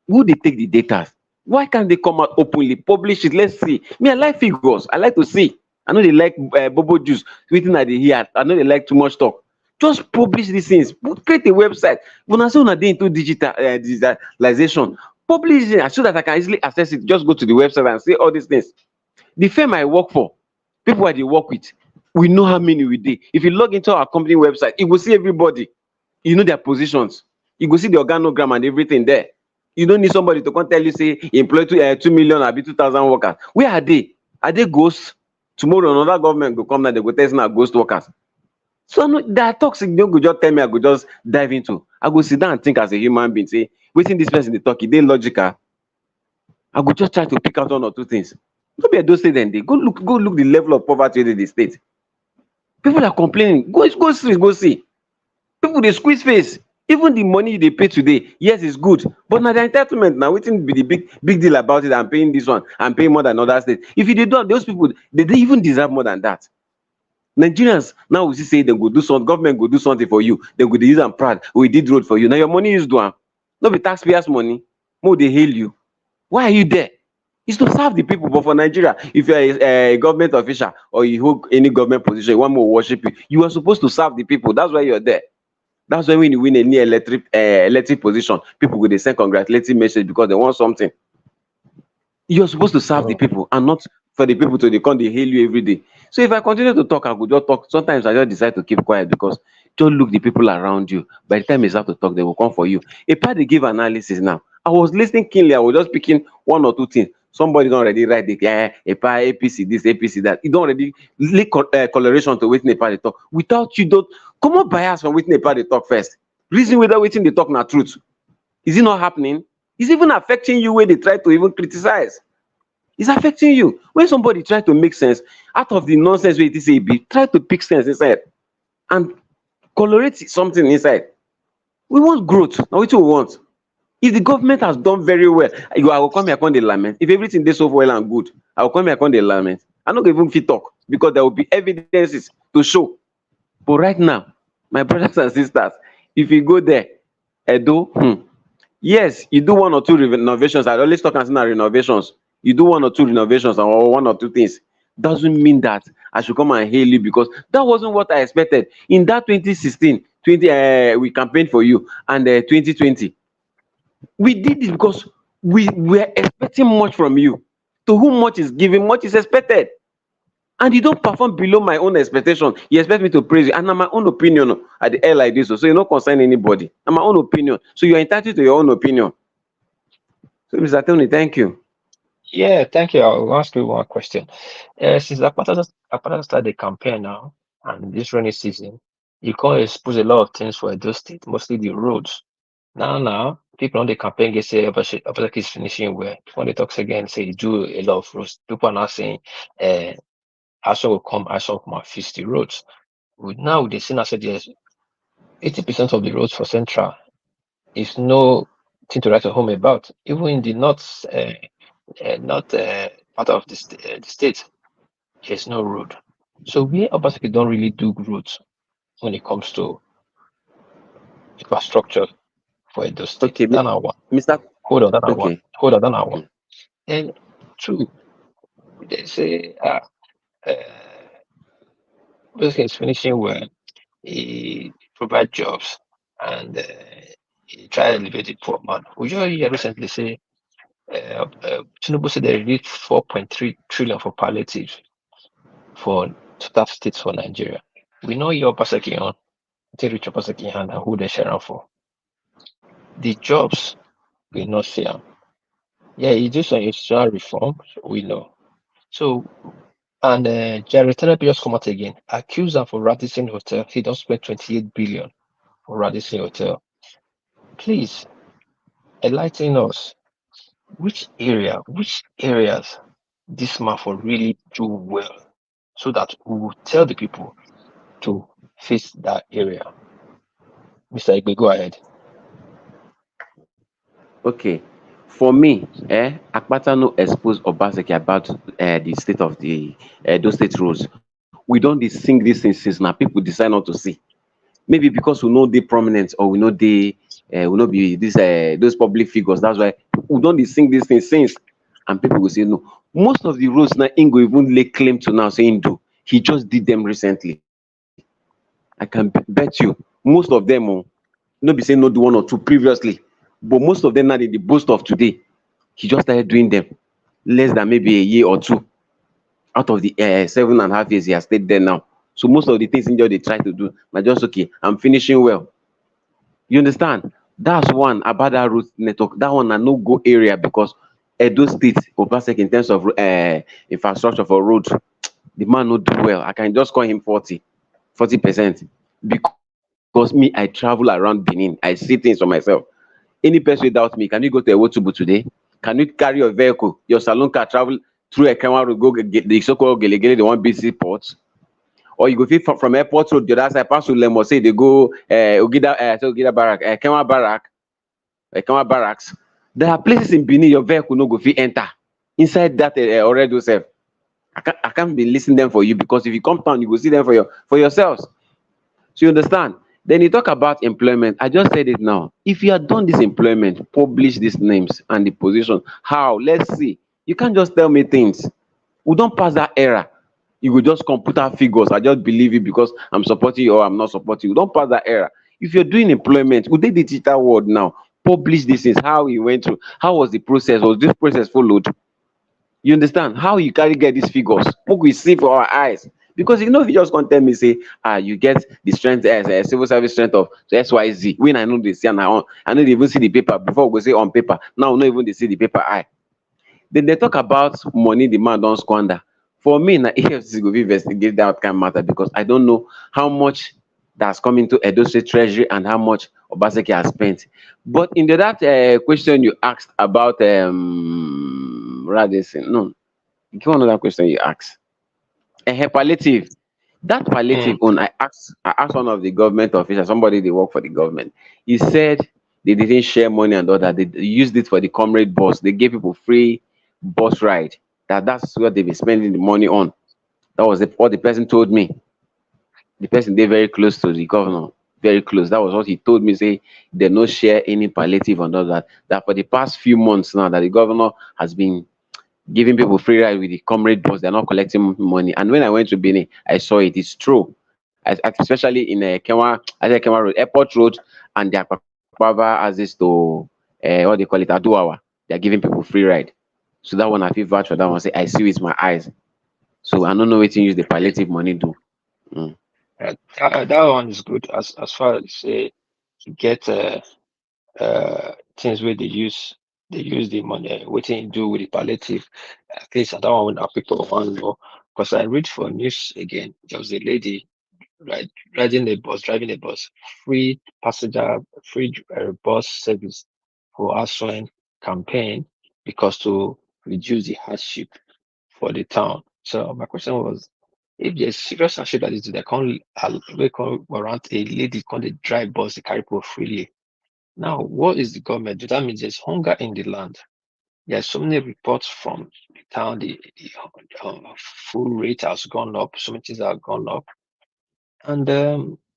who they take the data? Why can't they come out openly, publish it? Let's see. Me, I like figures. I like to see. I know they like bobo juice, written at the here. I know they like too much talk. Just publish these things. Create a website. When I say they into digitalization, publish it so that I can easily access it. Just go to the website and see all these things. The firm I work for, people I work with, we know how many we do. If you log into our company website, you will see everybody. You know their positions. You go see the organogram and everything there. You don't need somebody to come tell you, say, employ 2 million or 2,000 workers. Where are they? Are they ghosts? Tomorrow, another government will come now, they go test now ghost workers. So no, there are talks you don't go just tell me, I go just dive into. I go sit down and think as a human being, say, waiting this person they talk, they logical. I go just try to pick out 1 or 2 things. Don't be a those then they go look the level of poverty in the state. People are complaining. Go see. People they squeeze face. Even the money they pay today, yes, it's good. But now the entitlement now, waiting be the big deal about it. I'm paying this one, I'm paying more than other states. If you don't, those people they even deserve more than that. Nigerians now we say they go do something, government go do something for you. They go use and proud. We did road for you. Now your money is done. Not be taxpayers' money. More they hail you. Why are you there? It's to serve the people. But for Nigeria, if you're a government official or you hold any government position, one more worship you are supposed to serve the people. That's why you're there. That's why when you win any electric position, people will send congratulatory message because they want something. You're supposed to serve the people and not for the people to they hail you every day. So if I continue to talk, I could just talk. Sometimes I just decide to keep quiet because just look the people around you. By the time it's have to talk, they will come for you. A part they give analysis now. I was listening keenly. I was just picking 1 or 2 things. Somebody don't already write the APC this, APC that. You don't already link coloration to waiting a part they talk. Without you don't come up bias from waiting a part they talk first. Reason without waiting they talk now truth. Is it not happening? It's even affecting you when they try to even criticize. It's affecting you. When somebody try to make sense out of the nonsense where it is try to pick sense inside and colorate something inside. We want growth. Now what we want. If the government has done very well, I will come here on the lament. If everything is so well and good, I will come here on the lament. I'm not even fit talk because there will be evidences to show. But right now, my brothers and sisters, if you go there, Edo, yes, you do 1 or 2 renovations. I always talk about renovations. You do 1 or 2 renovations or 1 or 2 things. Doesn't mean that I should come and hail you because that wasn't what I expected. In that 2016, we campaigned for you, and 2020. We did it because we were expecting much from you. To whom much is given, much is expected. And you don't perform below my own expectation. You expect me to praise you. And I'm my own opinion at the end like this. So you're not concerned anybody. I'm my own opinion. So you're entitled to your own opinion. So Mr. Tony, thank you. Yeah, thank you. I'll ask you one question. Since Akpata started the campaign now, and this rainy season, you can expose a lot of things for Edo State, mostly the roads. Now, people on the campaign get say Obaseki is finishing well. When they talks again, say he do a lot of roads. People are now saying, uh, Aso will come and fix the roads. Now, they see now say there's 80% of the roads for Central is no thing to write home about. Even in the north, not part of the state, there's no road. So we Obaseki don't really do roads when it comes to infrastructure for Edo State. Okay, That's not one. Mr. Hold on, that's not one. Okay. Hold on, that's not one. Mm. And two, they say uh, Obaseki is finishing well. He provide jobs and he try to elevate the poor man. We just hear recently say Tinubu said they released 4.3 trillion for palliative for total states for Nigeria. We know your Obaseki on, take reach Obaseki hand and who they share am for. The jobs we not see am. Yeah, he do some institutional reform, we know. So and Jared Telapi just come out again, accuse am for Radisson Hotel. He don spend 28 billion for Radisson Hotel. Please enlighten us. Which areas this man for really do well so that we will tell the people to face that area. Mr. Igbe, go ahead. Okay. For me, Akpata no expose Obaseki about the state of the those state roads. We don't dey sing these things since na people decide not to see. Maybe because we know they prominent or we know be this those public figures. That's why we don't dey sing these things since, and people will say no. Most of the roads na im go even lay claim to now say im do. He just did them recently. I can bet you most of them no be say no do one or two previously, but most of them now dey dey boast of today. He just started doing them less than maybe a year or two out of the 7.5 years he has stayed there now. So most of the things im just dey try to do na just okay, I'm finishing well. You understand? That's one about that road network. That one na no go area because Edo State Obaseki in terms of infrastructure for road, the man no do well. I can just call him 40% because me I travel around Benin. I see things for myself. Any person wey doubt me, can you go to Ewotubu today? Can you carry your vehicle, your saloon car travel through Ekenwa road, go get the so-called Gelegele, the one busy port? Or you go fit from airport road the other side pass Ulemo, say they go Ogida Barrack, Ekenwa Barracks. There are places in Benin your vehicle no go fit enter inside that already sef. I can't be listing them for you because if you come town you go see them for yourselves. So you understand? Then you talk about employment. I just said it now. If you had done this employment, publish these names and the position. How? Let's see. You can't just tell me things. We don't pass that era. You go just compute out figures. I just believe it because I'm supporting you or I'm not supporting you. Don't pass that era. If you're doing employment, we did the digital world now. Publish these things. How you went through. How was the process? Was this process followed? You understand how you carry get these figures? Make we see for our eyes. Because you know if you just come tell me say you get the strength as a civil service strength of XYZ when I know dey see am I no dey even see the paper before we go say on paper. Now we no even dey see the paper eye. Then they talk about money the man don squander. For me na EFCC go fit investigate that kind matter because I don't know how much that's coming to Edo State Treasury and how much Obaseki has spent. But in the that question you asked about Radisson, no, give another question you asked. Palliative. That Mm. palliative one, I asked one of the government officials, somebody they work for the government. He said they didn't share money and all that. They used it for the comrade bus. They gave people free bus ride. That's what they've been spending the money on. That was what the person told me. The person they very close to the governor, very close. That was what he told me. Say they no share any palliative and all that. That for the past few months now that the governor has been giving people free ride with the comrade bus. They're not collecting money. And when I went to Benin, I saw it. It's true. Especially in Kenwa Road, Airport Road, and the Akpaba access to what they call it, Aduawa. They're giving people free ride. So that one I feel vouch for that one. Say I see with my eyes. So I don't know what you use the palliative money do. Mm. That one is good as far as say to get things where they use they use the money, what they do with the palliative. At least I don't want people want know. Because I read for news again, there was a lady right driving a bus, free passenger, free bus service for Aswan campaign because to reduce the hardship for the town. So my question was, if there's serious hardship that is, they can't warrant a lady can't drive bus, they carry people freely. Now, what is the government do? That means there's hunger in the land. There's so many reports from the town, the food rate has gone up, so many things have gone up. And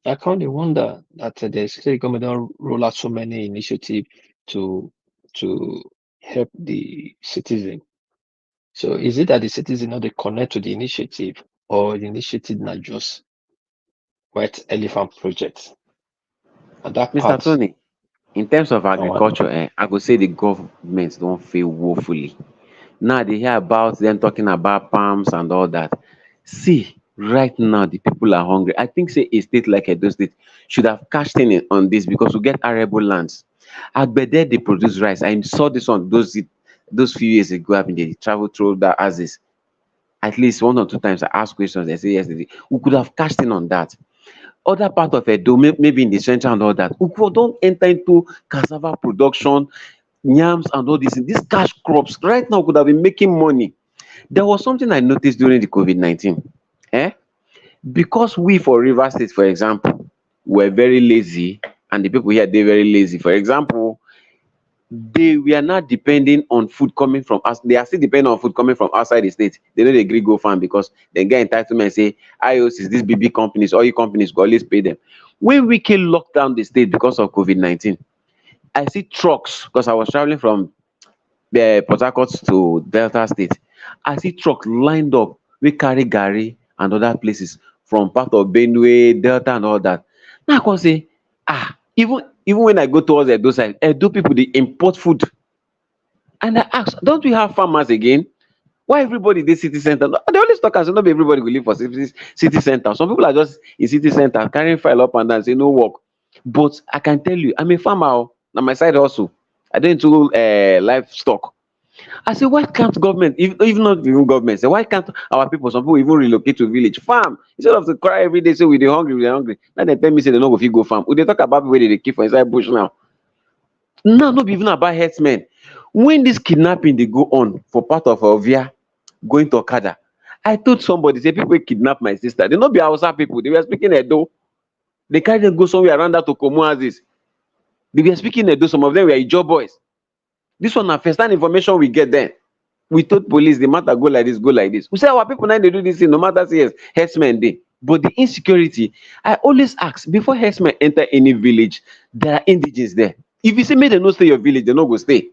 I kind of wonder that the state government don't roll out so many initiatives to to help the citizen. So is it that the citizen not they connect to the initiative, or the initiative not just white elephant project? And that Mr. part, Tony, in terms of I want. agriculture, I go say the government don't fail woefully. Now they hear about them talking about palms and all that. See, right now the people are hungry. I think say a state like Edo State should have cashed in on this because we get arable lands. Agbede they produce rice. I saw this on those few years ago. I mean they travel through that as is. At least one or two times I asked questions. They say yes, we could have cashed in on that. Other part of Edo, maybe in the center and all that, we don't enter into cassava production, yams and all this. These cash crops right now could have been making money. There was something I noticed during the COVID-19. Eh? Because we for River State, for example, were very lazy, and the people here they very lazy. For example, they were not depending on food coming from us. They are still depending on food coming from outside the state. They don't agree go farm because they get entitlement say IOCs, these BB companies, oil companies go always pay them. When we can lock down the state because of COVID-19, I see trucks because I was traveling from Port Harcourt to Delta State. I see truck lined up wey carry garri and other places from part of Benue, Delta and all that. Now I come say even when I go towards Edo side, Edo people dey import food, and I ask, don't we have farmers again? Why everybody dey city center? No, they always talk am say no be everybody go live for city center. Some people are just in city center carrying file up and down say no work. But I can tell you, I'm a farmer o, na my side hustle. I dey into livestock. I say, why can't government, if not even government, say why can't our people, some people even relocate to village, farm, instead of to cry every day, say we dey hungry, we dey hungry. Now they tell me say they no go fit go farm. We dey talk about people wey dey keep for inside bush now. Now no be even about herdsmen. When this kidnapping dey go on for part of Ovia going to Okada, I told somebody say people wey kidnap my sister, they no be Hausa people, they were speaking Edo. They carry them go somewhere around that Okomuazis. They were speaking Edo, some of them were Ijo boys. This one na first hand information we get then. We told police the matter go like this, go like this. We say our people now they do this thing, no matter say yes, herdsmen dey. But the insecurity, I always ask before herdsmen enter any village, there are indigenes there. If you say make dem no stay your village, they no go stay.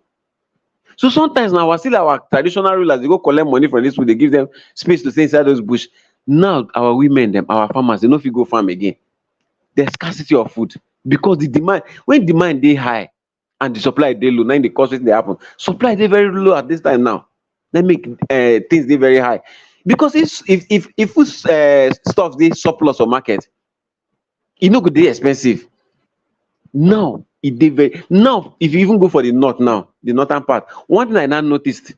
So sometimes now our traditional rulers they go collect money from this people, they give them space to stay inside those bush. Now our women, them, our farmers, they no fit go farm again. There's scarcity of food because the demand, when demand dey high and the supply dey low, now the cause wetin dey happen. Supply dey very low at this time now. That make things dey very high. Because if food stuff dey surplus for market, e no go dey expensive. Now e dey very, now if you even go for the north now, the northern part, one thing I now noticed,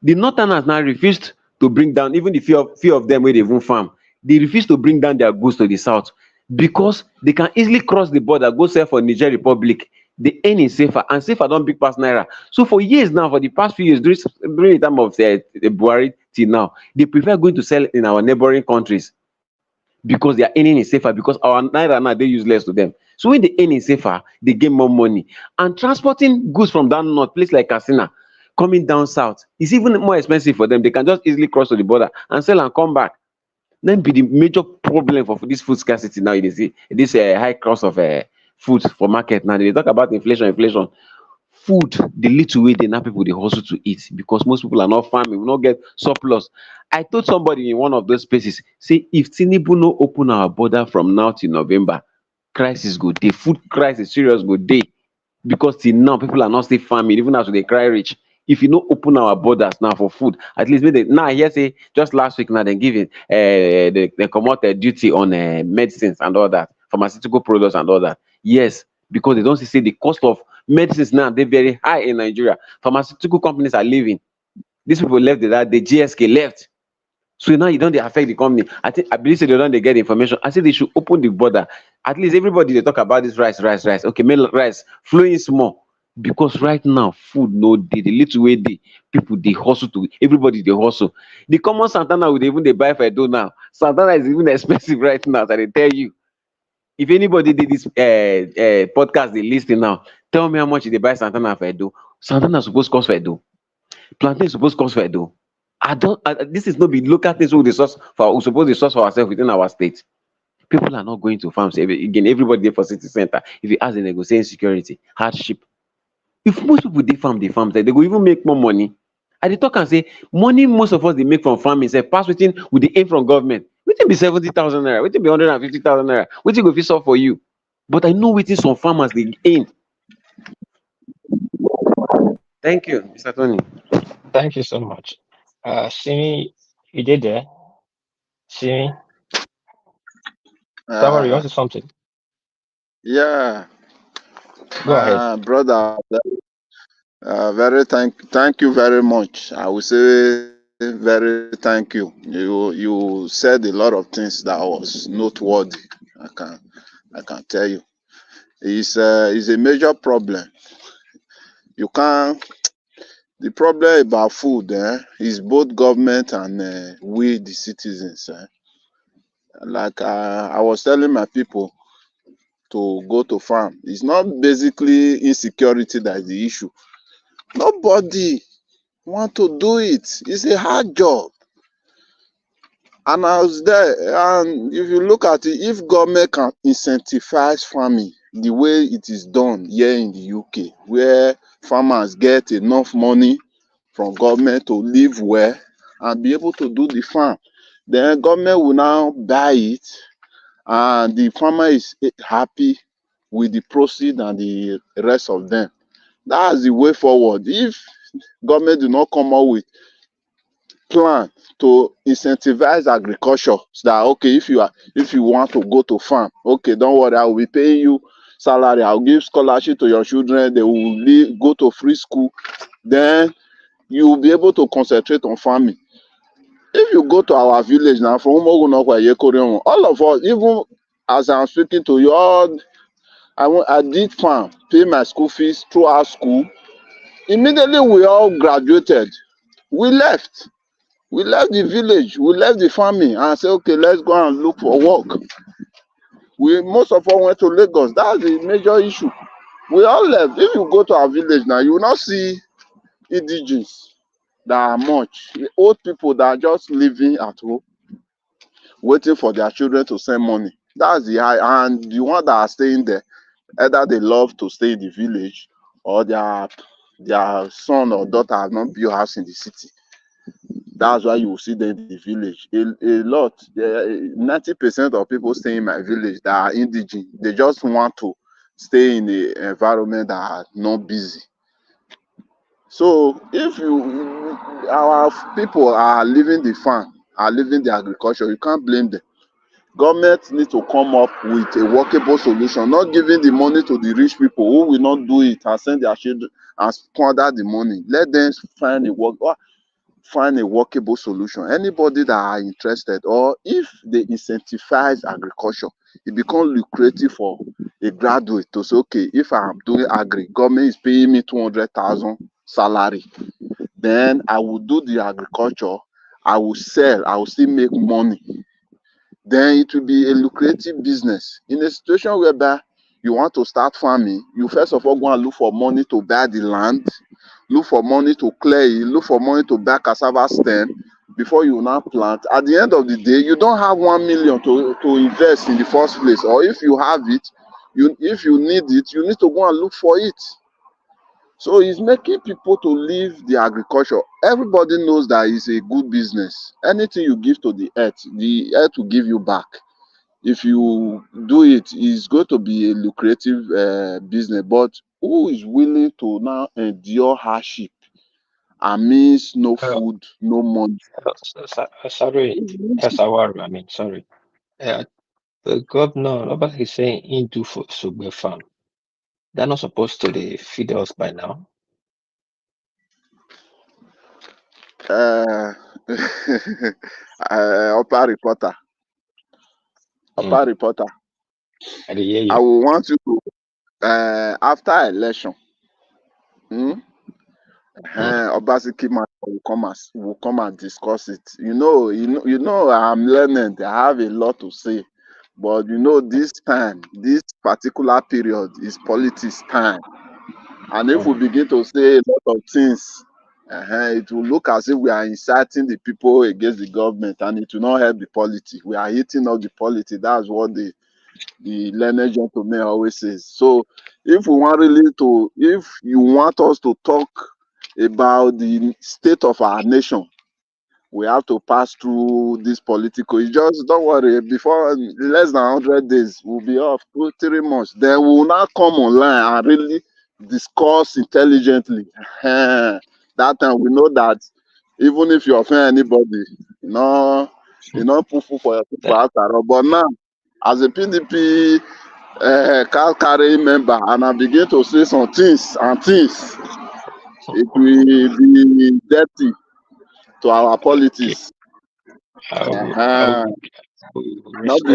the northerners now refused to bring down, even the few of them wey dey even farm, they refuse to bring down their goods to the south because they can easily cross the border go sell for Niger Republic. The earn is safer, and safer don big pass naira. So for years now, for the past few years, during the time of the Buhari till now, they prefer going to sell in our neighboring countries because their earning is safer, because our naira now dey useless to them. So when the earning is safer, they gain more money. And transporting goods from down north, place like Katsina, coming down south, is even more expensive for them. They can just easily cross to the border and sell and come back. Then be the major problem for this food scarcity now. You see this high cost of food for market now. They talk about inflation. Food, the little way they now people they hustle to eat because most people are not farming, we not get surplus. I told somebody in one of those places, say if Tinubu no open our border from now till November, crisis go dey, food crisis serious go dey, because till now people are not still farming even as they cry rich. If you no open our borders now for food, at least maybe now I hear say just last week now they give it they comot duty on medicines and all that, pharmaceutical products and all that. Yes, because they don't see the cost of Medicines now, they're very high in Nigeria. Pharmaceutical companies are leaving. These people left that the GSK left. So now you don't dey affect the company. I believe say they don't dey get information. I say they should open the border. At least everybody they talk about this rice. Okay, make rice flowing small. Because right now food no dey. The little way dey, people dey hustle to everybody dey hustle. The common Santana we dey even dey buy for Edo now. Santana is even expensive right now, as I dey tell you. If anybody did this podcast dey lis ten now, tell me how much you dey buy Santana for Edo. Santana suppose cost for Edo. Plantain suppose cost for Edo. This is not be local things we dey source for. We suppose dey source for ourselves within our state. People are not going to farms again. Everybody dey for city center. If you ask them, they go say insecurity, hardship. If most people dey farm, they go even make more money. I dey talk am say money most of us dey make from farming sef pass wetin we dey earn from government. Wetin be 70,000 naira? Wetin be 150,000 naira? Wetin go fit solve for you? But I know wetin some farmers dey earn. Thank you, Mr. Tony. Thank you so much. Simi, you did there? Simi, Tawari, you want Uh, to say something? yeah, Go ahead. my brother, very thank you very much. I will say very thank you. You said a lot of things that was noteworthy. I can I can tell you. It's a major problem. You can't. The problem about food is both government and we the citizens. Like I was telling my people to go to farm. It's not basically insecurity that is the issue. Nobody want to do it. It's a hard job. And I was there, and if you look at it, if government can incentivize farming the way it is done here in the UK, where farmers get enough money from government to live well and be able to do the farm, then government will now buy it, and the farmer is happy with the proceed and the rest of them. That's the way forward. If government do not come up with plan to incentivize agriculture, so that okay, if you want to go to farm, okay, don't worry, I will be paying you salary, I'll give scholarship to your children, they will go to free school, then you will be able to concentrate on farming. If you go to our village now, from Umogunokwa, Yekorion, all of us, even as I'm speaking to you, all I did farm, pay my school fees throughout school. Immediately we all graduated. We left. We left the village. We left the farming and said, okay, let's go and look for work. Most of us went to Lagos. That's the major issue. We all left. If you go to our village now, you will not see EDGs that are much. The old people that are just living at home, waiting for their children to send money. That's the high. And the ones that are staying there, either they love to stay in the village or their son or daughter have not built house in the city. That's why you will see them in the village. A lot, 90% of people stay in my village that are indigent. They just want to stay in the environment that are not busy. So if our people are leaving the farm, are leaving the agriculture, you can't blame them. Government need to come up with a workable solution, not giving the money to the rich people who will not do it and send their children and squander the money. Let them find a workable solution. Anybody that are interested, or if they incentivize agriculture, it becomes lucrative for a graduate to say, okay, if I'm doing agri, government is paying me 200,000 salary, then I will do the agriculture, I will sell, I will still make money. Then it will be a lucrative business. In a situation whereby you want to start farming, you first of all go and look for money to buy the land, look for money to clear it, look for money to buy cassava stem before you now plant. At the end of the day, you don't have 1 million to invest in the first place. Or if you have it, if you need it, you need to go and look for it. So it's making people to leave the agriculture. Everybody knows that it's a good business. Anything you give to the earth will give you back. If you do it, it's going to be a lucrative business. But who is willing to now endure hardship and means no Uh, food, no money? Sorry, Sawaru, I mean, sorry. The governor, Obaseki is saying he do for Sugbe farm. They're not supposed to they feed us by now. Uh, Upper reporter, Mm, upper reporter. I dey hear I you. will want you to after election. Hmm? Mm, Obaseki man will come and discuss it. I'm learning. I have a lot to say, but this time, this particular period is politics time. And if we mm, begin to say a lot of things, it will look as if we are inciting the people against the government, and it will not help the polity. We are eating up the polity. That's what the learned gentleman always says. So, if you want us to talk about the state of our nation, we have to pass through this political. You just don't worry. Before less than 100 days, we'll be off 2 3 months. Then we will now come online and really discuss intelligently. That time we know that even if you offend anybody, put food for your people that, after all. But now, as a PDP car carrying member, and I begin to say some things and things, it will be dirty to our okay. politics. I Uh-huh. will Not respect. be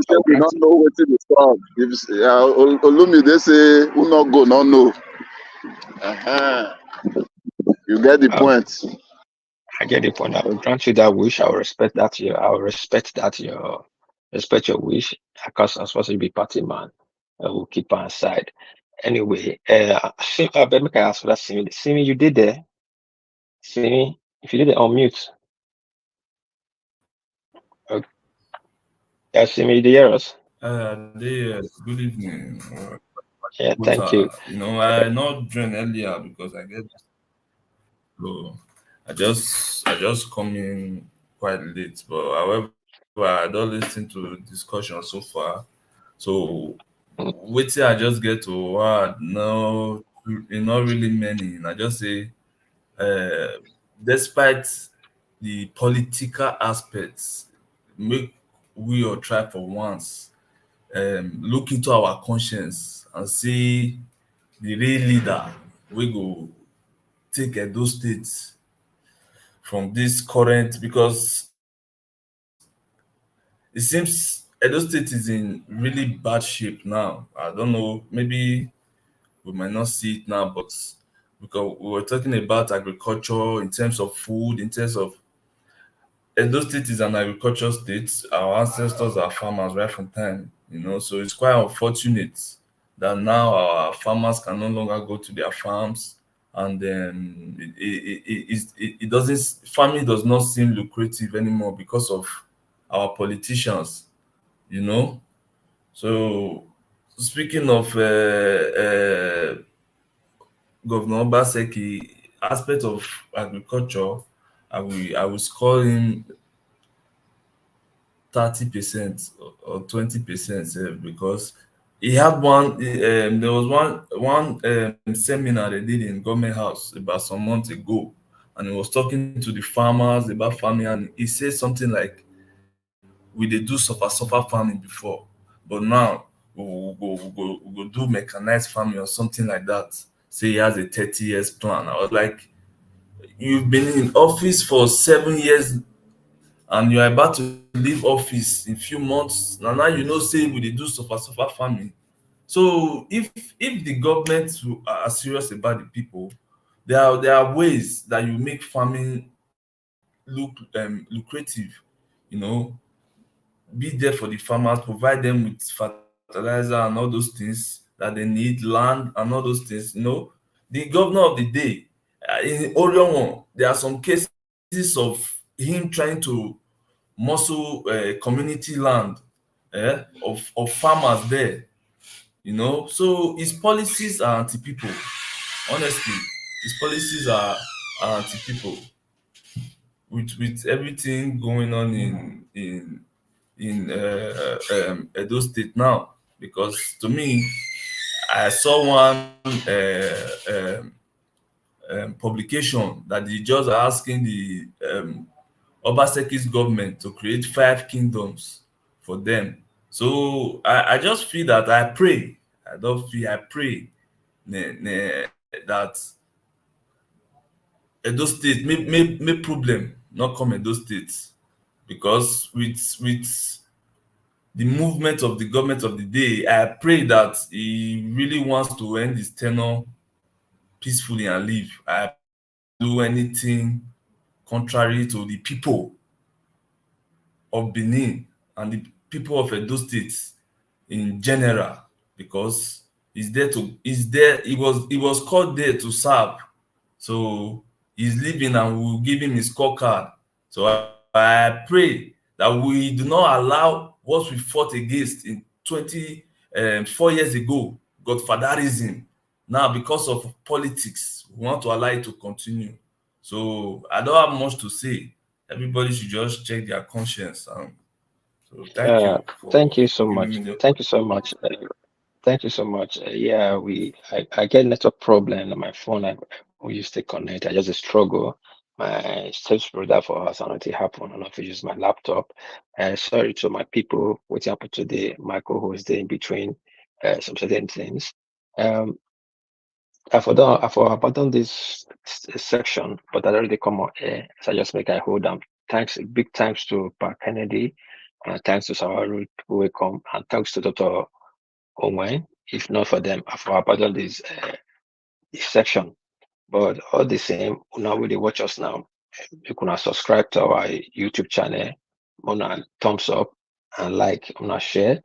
I say will we grant don't know wetin dey sup. If Olumide say who no go no know. Uh-huh. You get the um point. I get the point. I will grant you that wish. I will respect that your respect your wish. Because I'm supposed to be party man. I will keep on side. Anyway, but make I ask for that Simi. Simi, you did there. Simi, if you did it on mute. Uh, Simi, you did hear us? Good evening. Yeah, thank you. Buta. I not joined earlier because I get so I just come in quite late. But however, I don't listen to discussion so far. So Mm, wait till I just get to no, not really many. And I just say, uh, despite the political aspects, make we or try for once look into our conscience and see the real leader we go take Edo State from this current, because it seems Edo State is in really bad shape now. I don't know, maybe we might not see it now, but because we were talking about agriculture in terms of food, in terms of Edo State is an agricultural state. Our ancestors are farmers right from time. So it's quite unfortunate that now our farmers can no longer go to their farms, and it doesn't farming does not seem lucrative anymore because of our politicians. You know. So speaking of Governor Obaseki, aspect of agriculture, I will score him 30% or 20% because he had there was one seminar they did in government house about some months ago, and he was talking to the farmers about farming, and he said something like, we dey do suffer farming before, but now we go do mechanized farming or something like that. Say he has a 30 years plan. I was like, you've been in office for 7 years and you are about to leave office in few months. Now say we dey do suffer farming. So if the government are serious about the people, there are ways that you make farming look lucrative. You know, be there for the farmers, provide them with fertilizer and all those things that they need, land and all those things. The governor of the day, in Orion one, there are some cases of him trying to muscle community land of farmers there. So his policies are anti-people. Honestly, his policies are anti-people with everything going on in Edo State now. Because to me, I saw one publication that the judge are asking the Obaseki's government to create 5 kingdoms for them. So I just feel that I pray. I don't feel I pray that Edo State may problem not come Edo State, because with the movement of the government of the day, I pray that he really wants to end his tenure peacefully and leave. I do anything contrary to the people of Benin and the people of Edo State in general, because he was called there to serve. So he's leaving and we'll give him his scorecard. So I pray that we do not allow what we fought against in 4 years ago, godfatherism. Now, because of politics, we want to allow it to continue. So I don't have much to say. Everybody should just check their conscience. So thank Uh, you Thank for you so giving much. me the Thank you so much. Thank you so much. Yeah, I get network problem on my phone. We used to connect. I just struggle. My service provider for us, and it happened. And I have to use my laptop. Sorry to my people. What happened today? My co-host there in between some certain things. Um, I abandoned this section, but I already come on air, so I just make I hold them. Thanks, big thanks to Pat Kennedy, thanks to Sawaru who will come, and thanks to Dr. Owen. If not for them, I've abandoned this section. But all the same, now will they watch us now? You can subscribe to our YouTube channel, una thumbs up and like, una share.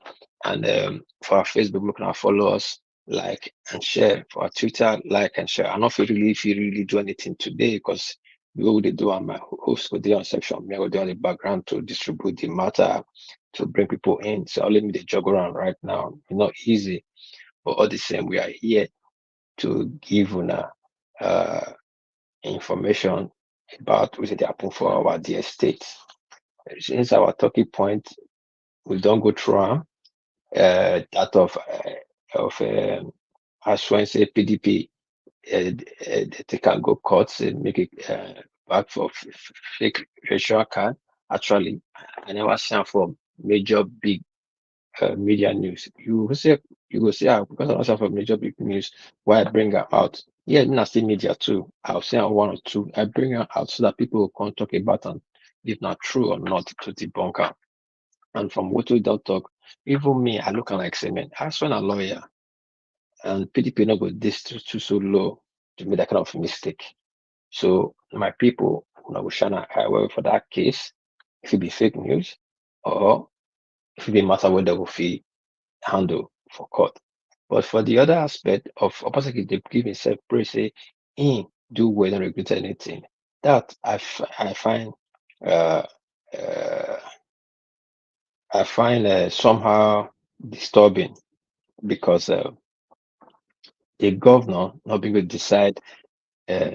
And for our Facebook, you can follow us, like and share. For our Twitter, like and share. I don't feel really if you really do anything today because we will do on my host will do on section, me will do on the background to distribute the matter to bring people in. So let me the jog around right now. It's not easy, but all the same, we are here to give una information about what they happen for our dear states. Since our talking point, we don't go through that of as when say PDP, they can go courts and make it back for fake racial card. Actually, I never seen for major big media news. You will say because I also have major big news why I bring her out. Yeah, not see media too. I'll say one or two. I bring her out so that people can talk about and if not true or not to debunk her. And from what we don't talk, even me, I look at like say, man, I when a lawyer and PDP not go this too so low to make that kind of mistake. So my people, we shine an eye well for that case. If it be fake news or if it be matter where they will feel handle for court. But for the other aspect of Obaseki, they give himself praise, say, he do well and regret anything. That I find uh, uh, somehow disturbing because the governor not being able to decide uh,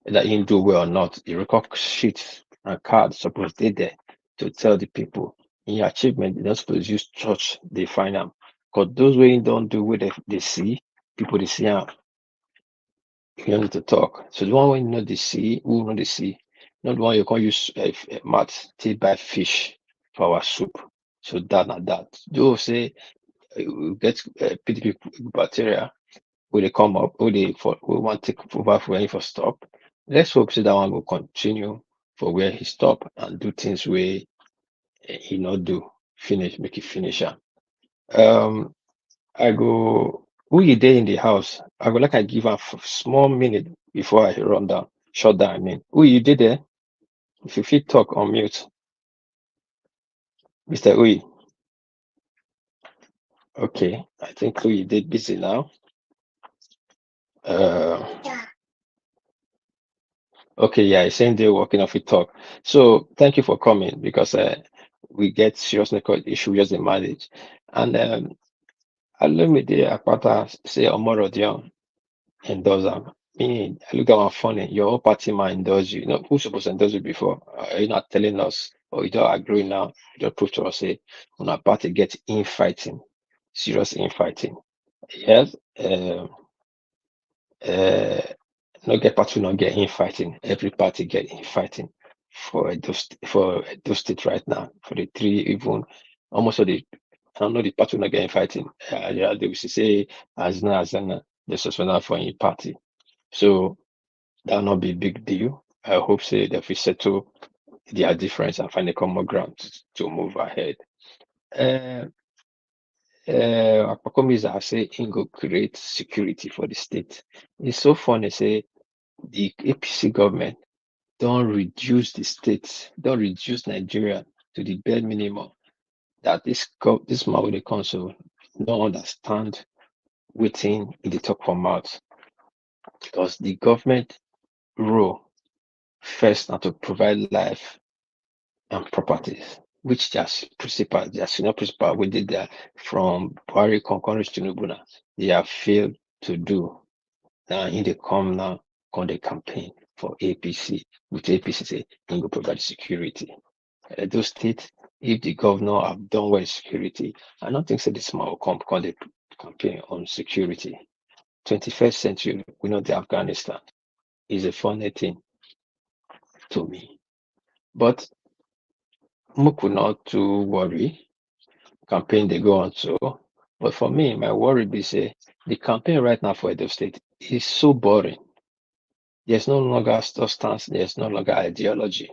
that he do well or not. The record sheet and card supposed they there to tell the people in your achievement, they're not supposed to use church, they find them. Because those way don't do what they see, people they see you don't need to talk. So the one when you know the sea, who know the sea, not the one you can use math to buy fish for our soup. So that and that. Do say we get PDP bacteria, will they come up, will they for we want to take over for any for stop. Let's hope so that one will continue for where he stop and do things where he not do finish, make it finish. Um I go, who you there in the house? I go like I give a small minute before I run down, shut down. I mean, who you did there? If you fit talk on mute, Mr. Uyi. Okay, I think Uyi did busy now. Uh, okay, yeah, he's saying they're working off it talk. So thank you for coming because we get serious network issue just the manage. And allow me the Akpata say Omorodion endorse am. Me, I look at my phone, your whole party might endorse you. You know, who's supposed to endorse you before? Are you not telling us or you don't agree now? You don't prove to us, say, on our party get infighting, serious infighting. Yes, uh, not get party, not get infighting. Every party get infighting for those state right now. For the three, even almost all the, I don't know the party not get infighting. Yeah, they will say, Azna, Azana. they suspend her for any party. So that'll not be a big deal. I hope say that we settle their difference and find a common ground to move ahead. Uh, Akpakomis are say he go create security for the state. It's so funny, say the APC government don't reduce the state, don't reduce Nigeria to the bare minimum. That this man with the council don't understand within in the talk for mouth. Because the government role first now to provide life and properties, which just principal, their senior principal, we did that from Buhari Congress to Nubuna. They have failed to do. Now in the come now on the campaign for APC, which APC say they will provide security. Those states, if the governor have done well security, I don't think so this man will come on the campaign on security. 21st century, we know the Afghanistan is a funny thing to me. But Muku not to worry. Campaign they go on so. But for me, my worry be say the campaign right now for Edo State is so boring. There's no longer substance, there's no longer ideology.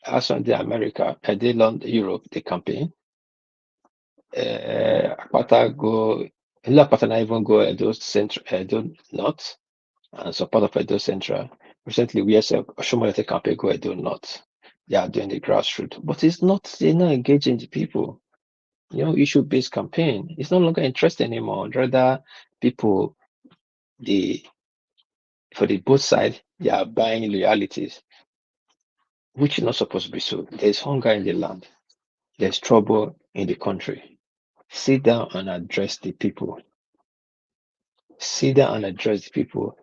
As on the America, I did London, Europe, the campaign. Akpata go, Akpata not even go Edo Central, Edo North, and so part of Edo Central. Recently, we said Oshomole campaign go Edo North. They are doing the grassroots, but it's not, they're not engaging the people. Issue-based campaign. It's no longer interest anymore. Rather, people, for the both sides, they are buying loyalties, which is not supposed to be so. There's hunger in the land. There's trouble in the country. Sit down and address the people. Sit down and address the people.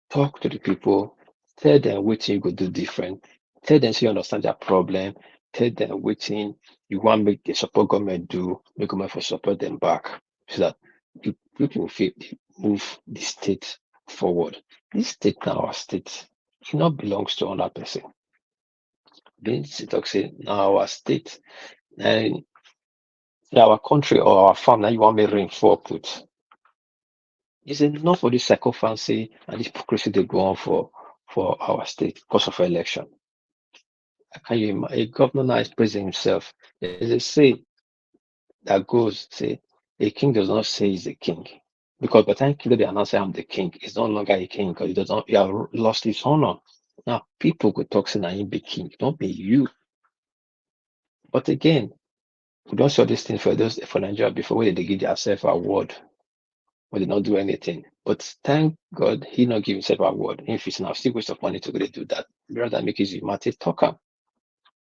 Talk to the people. Tell them what you go do different. Tell them so you understand their problem. Tell them what you want make the support government do. Make government for support them back. So that the people feel move the state forward. This state now, our state, it not belongs to another person. This talk say now our state and our country or our farm. Now you want me rain for put. It's enough for this sycophancy and this hypocrisy they go on for our state because of election. Can you imagine a governor now is praising himself? There's a say that goes say a king does not say he's a king. Because by the time king they announce I'm the king, he's no longer a king because he has lost his honor. Now people could talk saying him be king, don't be you. But again, we don't show this thing for Nigeria before where they give themselves award when they not do anything. But thank God he not give himself award. If it's now still waste of money to go do that, rather make his matter talker.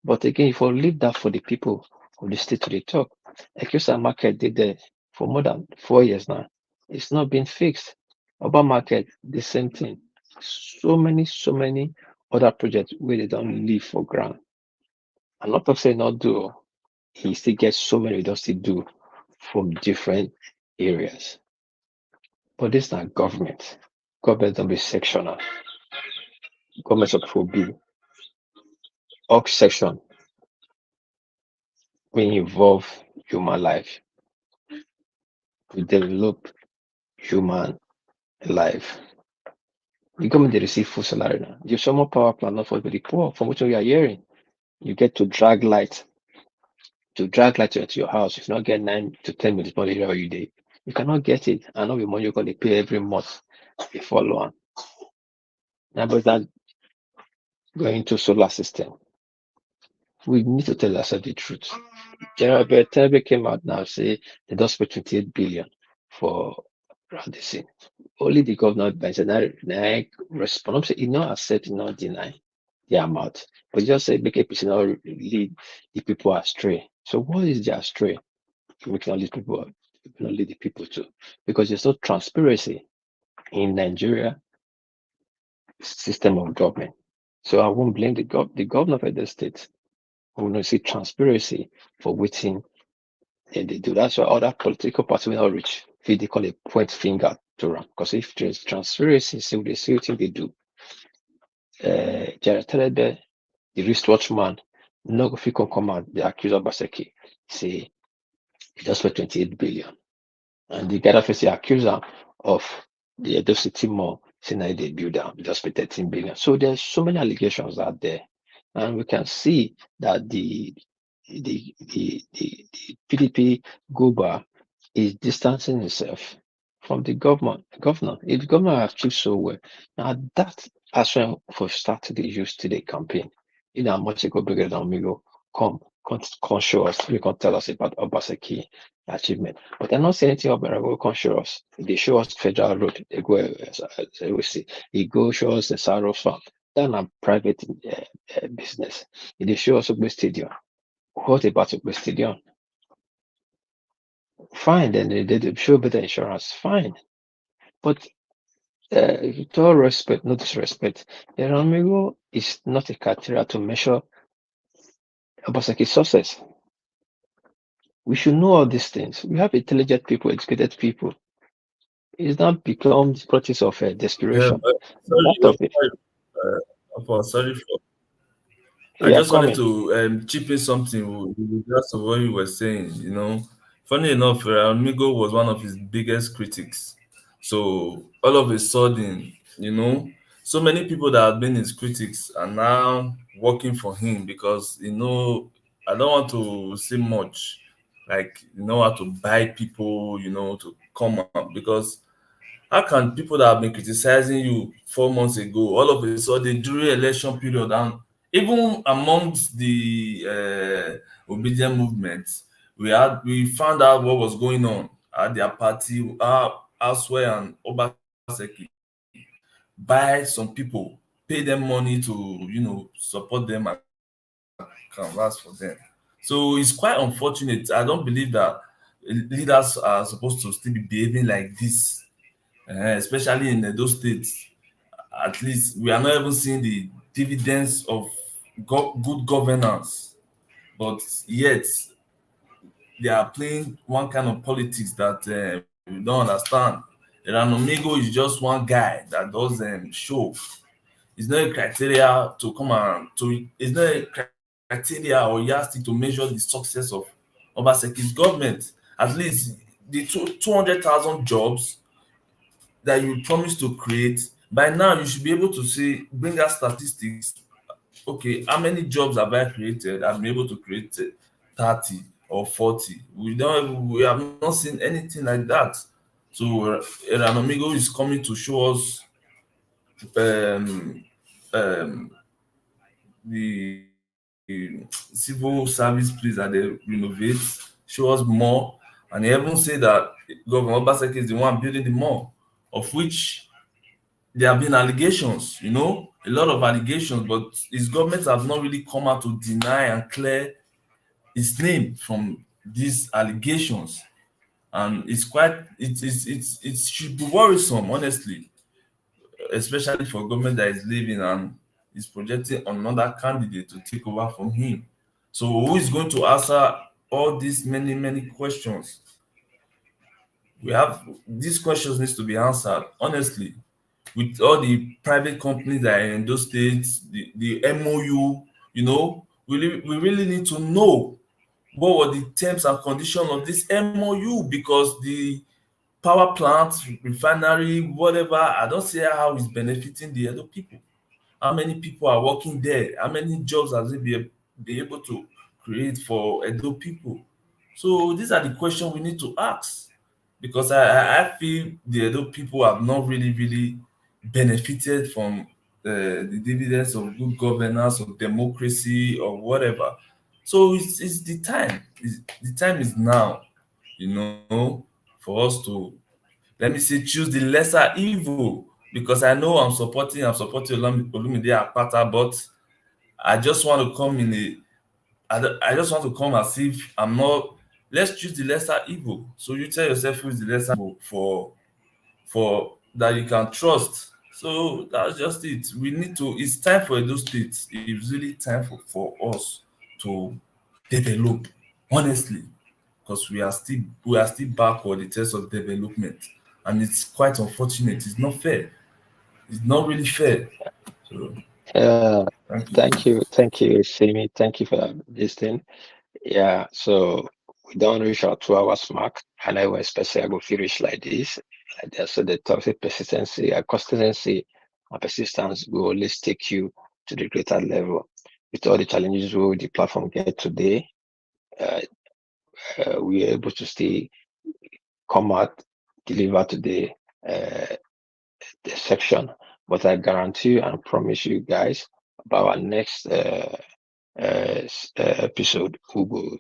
But again, if we leave that for the people of the state to the talk, Equisa market did there for more than 4 years now. It's not been fixed. Urban market, the same thing. So many other projects where they don't leave for ground. I'm not talking say not do. He still gets so many we don't still do from different areas. But this is not government. Government don't be sectional. Government supposed to be all section will involve human life to develop human life. The government they receive full salary now. The summer power plant not for the poor, from which we are hearing. You get to drag light into your house. If you not get 9 to 10 minutes money every day, you cannot get it. And not the money you're going to pay every month before loan. Now, but that going to solar system, we need to tell ourselves the truth. General Bertelbe came out now say they don't spend 28 billion for around the scene. Only the governor by the respond. He not accept, he not deny the amount. But he just say make APC not lead the people astray. So what is the astray? We cannot lead the people to. Because there's no transparency in Nigeria system of government. So I won't blame the governor of the state. We want to see transparency for waiting and they do. That's why other political parties will not reach. If they call a point finger to run. Because if there's transparency, see what they do. Jared Telebe, the wristwatch man, no go fit come out, the accused Obaseki, say he just spent 28 billion. And the Gaddafi accused am of the Edo City Mall, saying that they build am just pay 13 billion. So there's so many allegations out there. And we can see that the PDP Guber is distancing himself from the governor. If the governor achieved so well, now that as well for start to the use to the campaign. In how much go bigger than Migo come show us, we can tell us about Obaseki achievement. But they're not saying anything about Rago can show us. They show us federal road, they go we see. They go show us the Saros farm. That's not private business. They show us Ogbe Stadium. What about Ogbe Stadium? Fine, then they show better insurance. Fine. But with all respect, no disrespect, the Ramigo is not a criteria to measure Obaseki's success. We should know all these things. We have intelligent people, educated people. It's not become the practice of Yeah, desperation. but That of it. sorry for. I Yeah, just wanted coming. to chip in something with regards to what you were saying. Funny enough, Amigo was one of his biggest critics. So all of a sudden, so many people that have been his critics are now working for him because I don't want to say much, like how to buy people, to come up because how can people that have been criticizing you 4 months ago, all of a sudden during election period, and even amongst the obedient movement, we found out what was going on at their party, elsewhere, and Obaseki buy some people, pay them money to support them and canvas for them. So it's quite unfortunate. I don't believe that leaders are supposed to still be behaving like this, especially in those states. At least we are not even seeing the dividends of good governance, but yet they are playing one kind of politics that we don't understand. Ranomigo is just one guy that does show. It's not a criteria to come and to. It's not a criteria or yardstick to measure the success of Obaseki's government. At least the 200,000 jobs that you promise to create, by now you should be able to say, bring out statistics. Okay, how many jobs have I created? I've been able to create 30 or 40. We have not seen anything like that. So Amigo is coming to show us um, um, the civil service place that they renovate, show us more, and they even say that Governor Obaseki is the one building the mall, of which there have been allegations, a lot of allegations, but his government have not really come out to deny and clear his name from these allegations. And it should be worrisome, honestly, especially for a government that is leaving and is projecting another candidate to take over from him. So who is going to answer all these many questions? We have these questions needs to be answered honestly, with all the private companies that are in those states, the MOU, we really need to know what were the terms and conditions of this MOU, because the power plant, refinery, whatever, I don't see how it's benefiting the other people. How many people are working there? How many jobs has it be able to create for Edo people? So these are the questions we need to ask, because I feel the Edo people have not really benefited from the dividends of good governance or democracy or whatever. So it's the time. The time is now, for us to, let me say, choose the lesser evil, because I know I'm supporting Olumide Akpata, but I just want to come in a I just want to come as if I'm not. Let's choose the lesser evil. So you tell yourself who is the lesser evil for that you can trust. So that's just it. We need to. It's time for those states. It's really time for us to develop, honestly, because we are still backward in terms of development, and it's quite unfortunate. It's not fair. It's not really fair. So Uh, thank you. thank you, Simi. Thank you for this thing. Yeah, so we don't reach our 2 hours mark, and I was especially I go feel reach like this. Like that. So the toxic persistency, consistency, and persistence will always take you to the greater level. With all the challenges we the platform get today, uh, we are able to stay come out, deliver to the section. But I guarantee you and promise you guys about our next episode, we will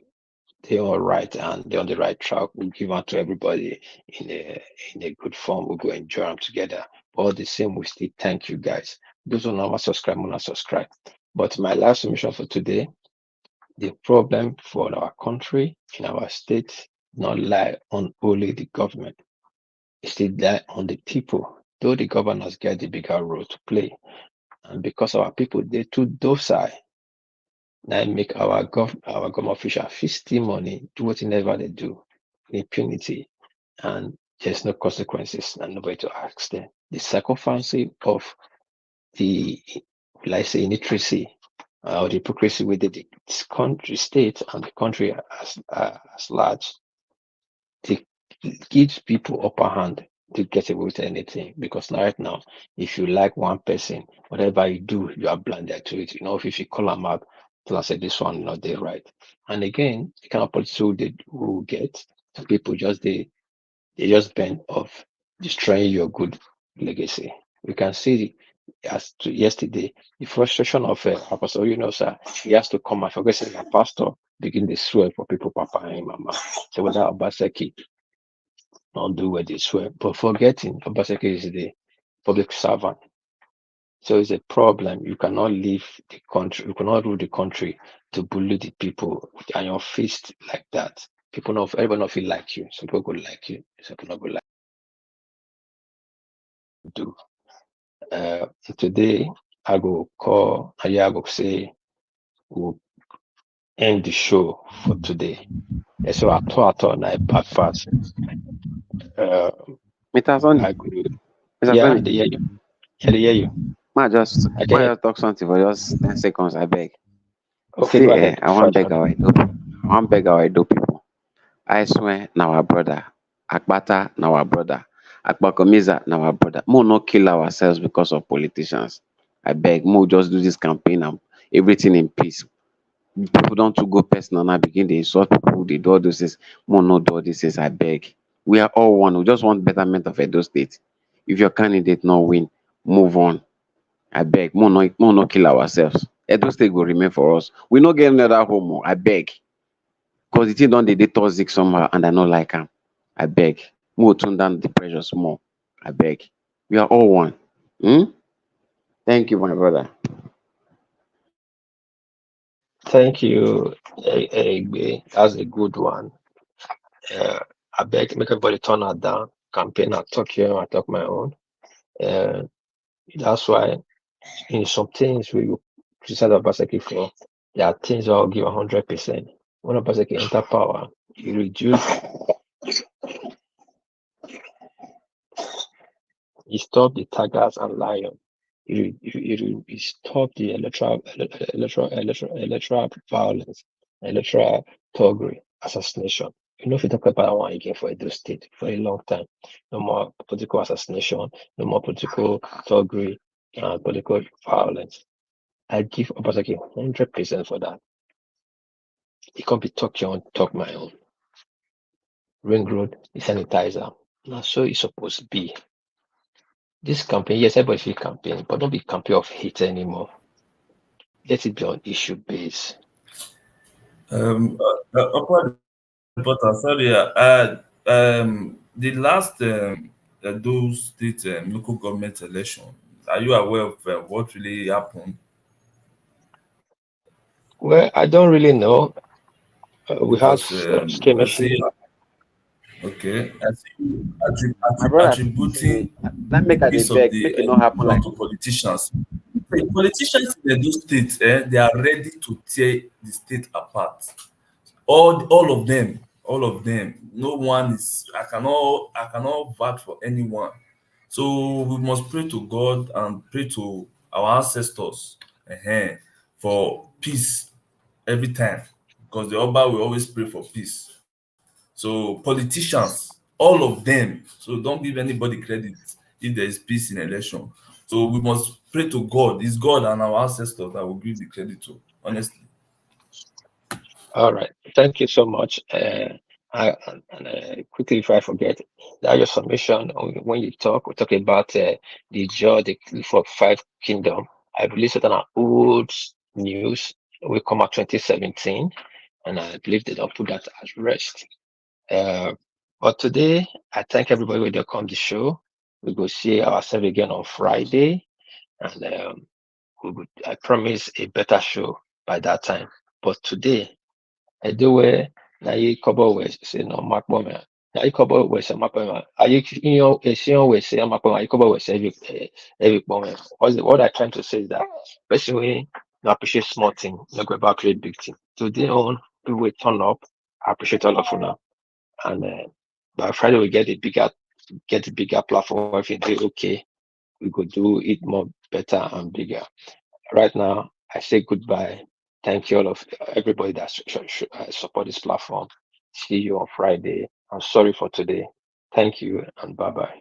they all right and they're on the right track. We'll give out to everybody in a good form. We'll go enjoy them together. But all the same, we still thank you guys. Those who never subscribe, will not subscribe. But my last submission for today, the problem for our country, in our state, not lie on only the government. It still lie on the people. Though the governors get the bigger role to play. And because our people, they too docile. Now make our government official fit steal money, do whatever they do, impunity, and there's no consequences and nobody to ask them. The circumference of the, like say, illiteracy or the hypocrisy within this country, state, and the country as large, they gives people upper hand to get away with anything. Because right now, if you like one person, whatever you do, you are blinded to it. If you call them out, tell us say this one not they right. And again, the kind of politics they will get, people they just bend off destroying your good legacy. We can see as to yesterday, the frustration of Pastor, sir, he has to come and forget saying a pastor begin to swear for people, papa and mama. So without Obaseki, not do what they swear, but forgetting Obaseki is the public servant. So it's a problem. You cannot leave the country, you cannot rule the country to bully the people and your fist like that. People not everyone not feel like you. Some people go like you, some people not go like you do. Today I go call I go say we'll end the show for today. So I thought I part fast. Uh Mr. Sonny, I go Mr. yeah, Sonny, they hear you. Yeah, they hear you. I I can hear. just talk something for just 10 seconds, I beg. Okay, See, go ahead. I want beg our Edo. I want beg our Edo people. I swear, now our brother. Akpata, now our brother. Akpakomiza, now our brother. Mo no kill ourselves because of politicians. I beg, Mo just do this campaign and everything in peace. People don't to go personal now begin they insult people, they do all those things. Mo no do all these things, I beg. We are all one. We just want betterment of Edo State. If your candidate not win, move on. I beg, more not kill ourselves. Edo State will remain for us. We not get another home. I beg. Because the thing don't they toxic somehow and I not like them. I beg. More tune down the pressure small. I beg. We are all one. Hmm? Thank you, my brother. Thank you, Egbe. That's a good one. Uh, I beg make everybody turn that down. Campaign, I talk here, I talk my own. Uh, that's why in some things we will criticize Obaseki for, there are things I'll give 100%. When Obaseki enter power, he reduce, he stop the tigers and lion. He stop the electoral violence, electoral thuggery, assassination. If you talk about one again for Edo State for a long time. No more political assassination, no more political thuggery, political violence. I give Obaseki 100% for that. It can't be talk your own, talk my own. Ring road, the sanitizer. Now so it's supposed to be. This campaign, yes, everybody feel campaign, but don't be campaign of hate anymore. Let it be on issue base. Upper reporter, sorry, the last those state local government election, are you aware of what really happened? Well, I don't really know. We had Because I skirmishing. see, okay, I see you My brother, see, attributing let a make a piece of beg, the make it not happen election like to politicians. The politicians in those states, they are ready to tear the state apart. All of them, all of them. No one is. I cannot vouch for anyone. So we must pray to God and pray to our ancestors for peace every time, because the Oba will always pray for peace. So politicians, all of them. So don't give anybody credit if there is peace in election. So we must pray to God. It's God and our ancestors that will give the credit to. Honestly. All right. Thank you so much. Quickly, if I forget, that your submission when you talk, we talk about the jaw for five kingdom. I believe it on our old news. We come out 2017, and I believe they don't put that as rest. Uh, but today, I thank everybody who will come the show. We go see ourselves again on Friday, and I promise a better show by that time. But today, Edowe na yi kobo we se no makpo me. Na yi kobo we se makpo me. Ayi sion we se makpo me. Ayi kobo we se every moment. What I trying to say is that person we no appreciate small thing, no go about create big thing. Today on people will turn up. I appreciate all of you now. And by Friday we get the bigger platform. If you do okay, we go do it more better and bigger. Right now, I say goodbye. Thank you all of everybody that support this platform. See you on Friday. I'm sorry for today. Thank you and bye bye.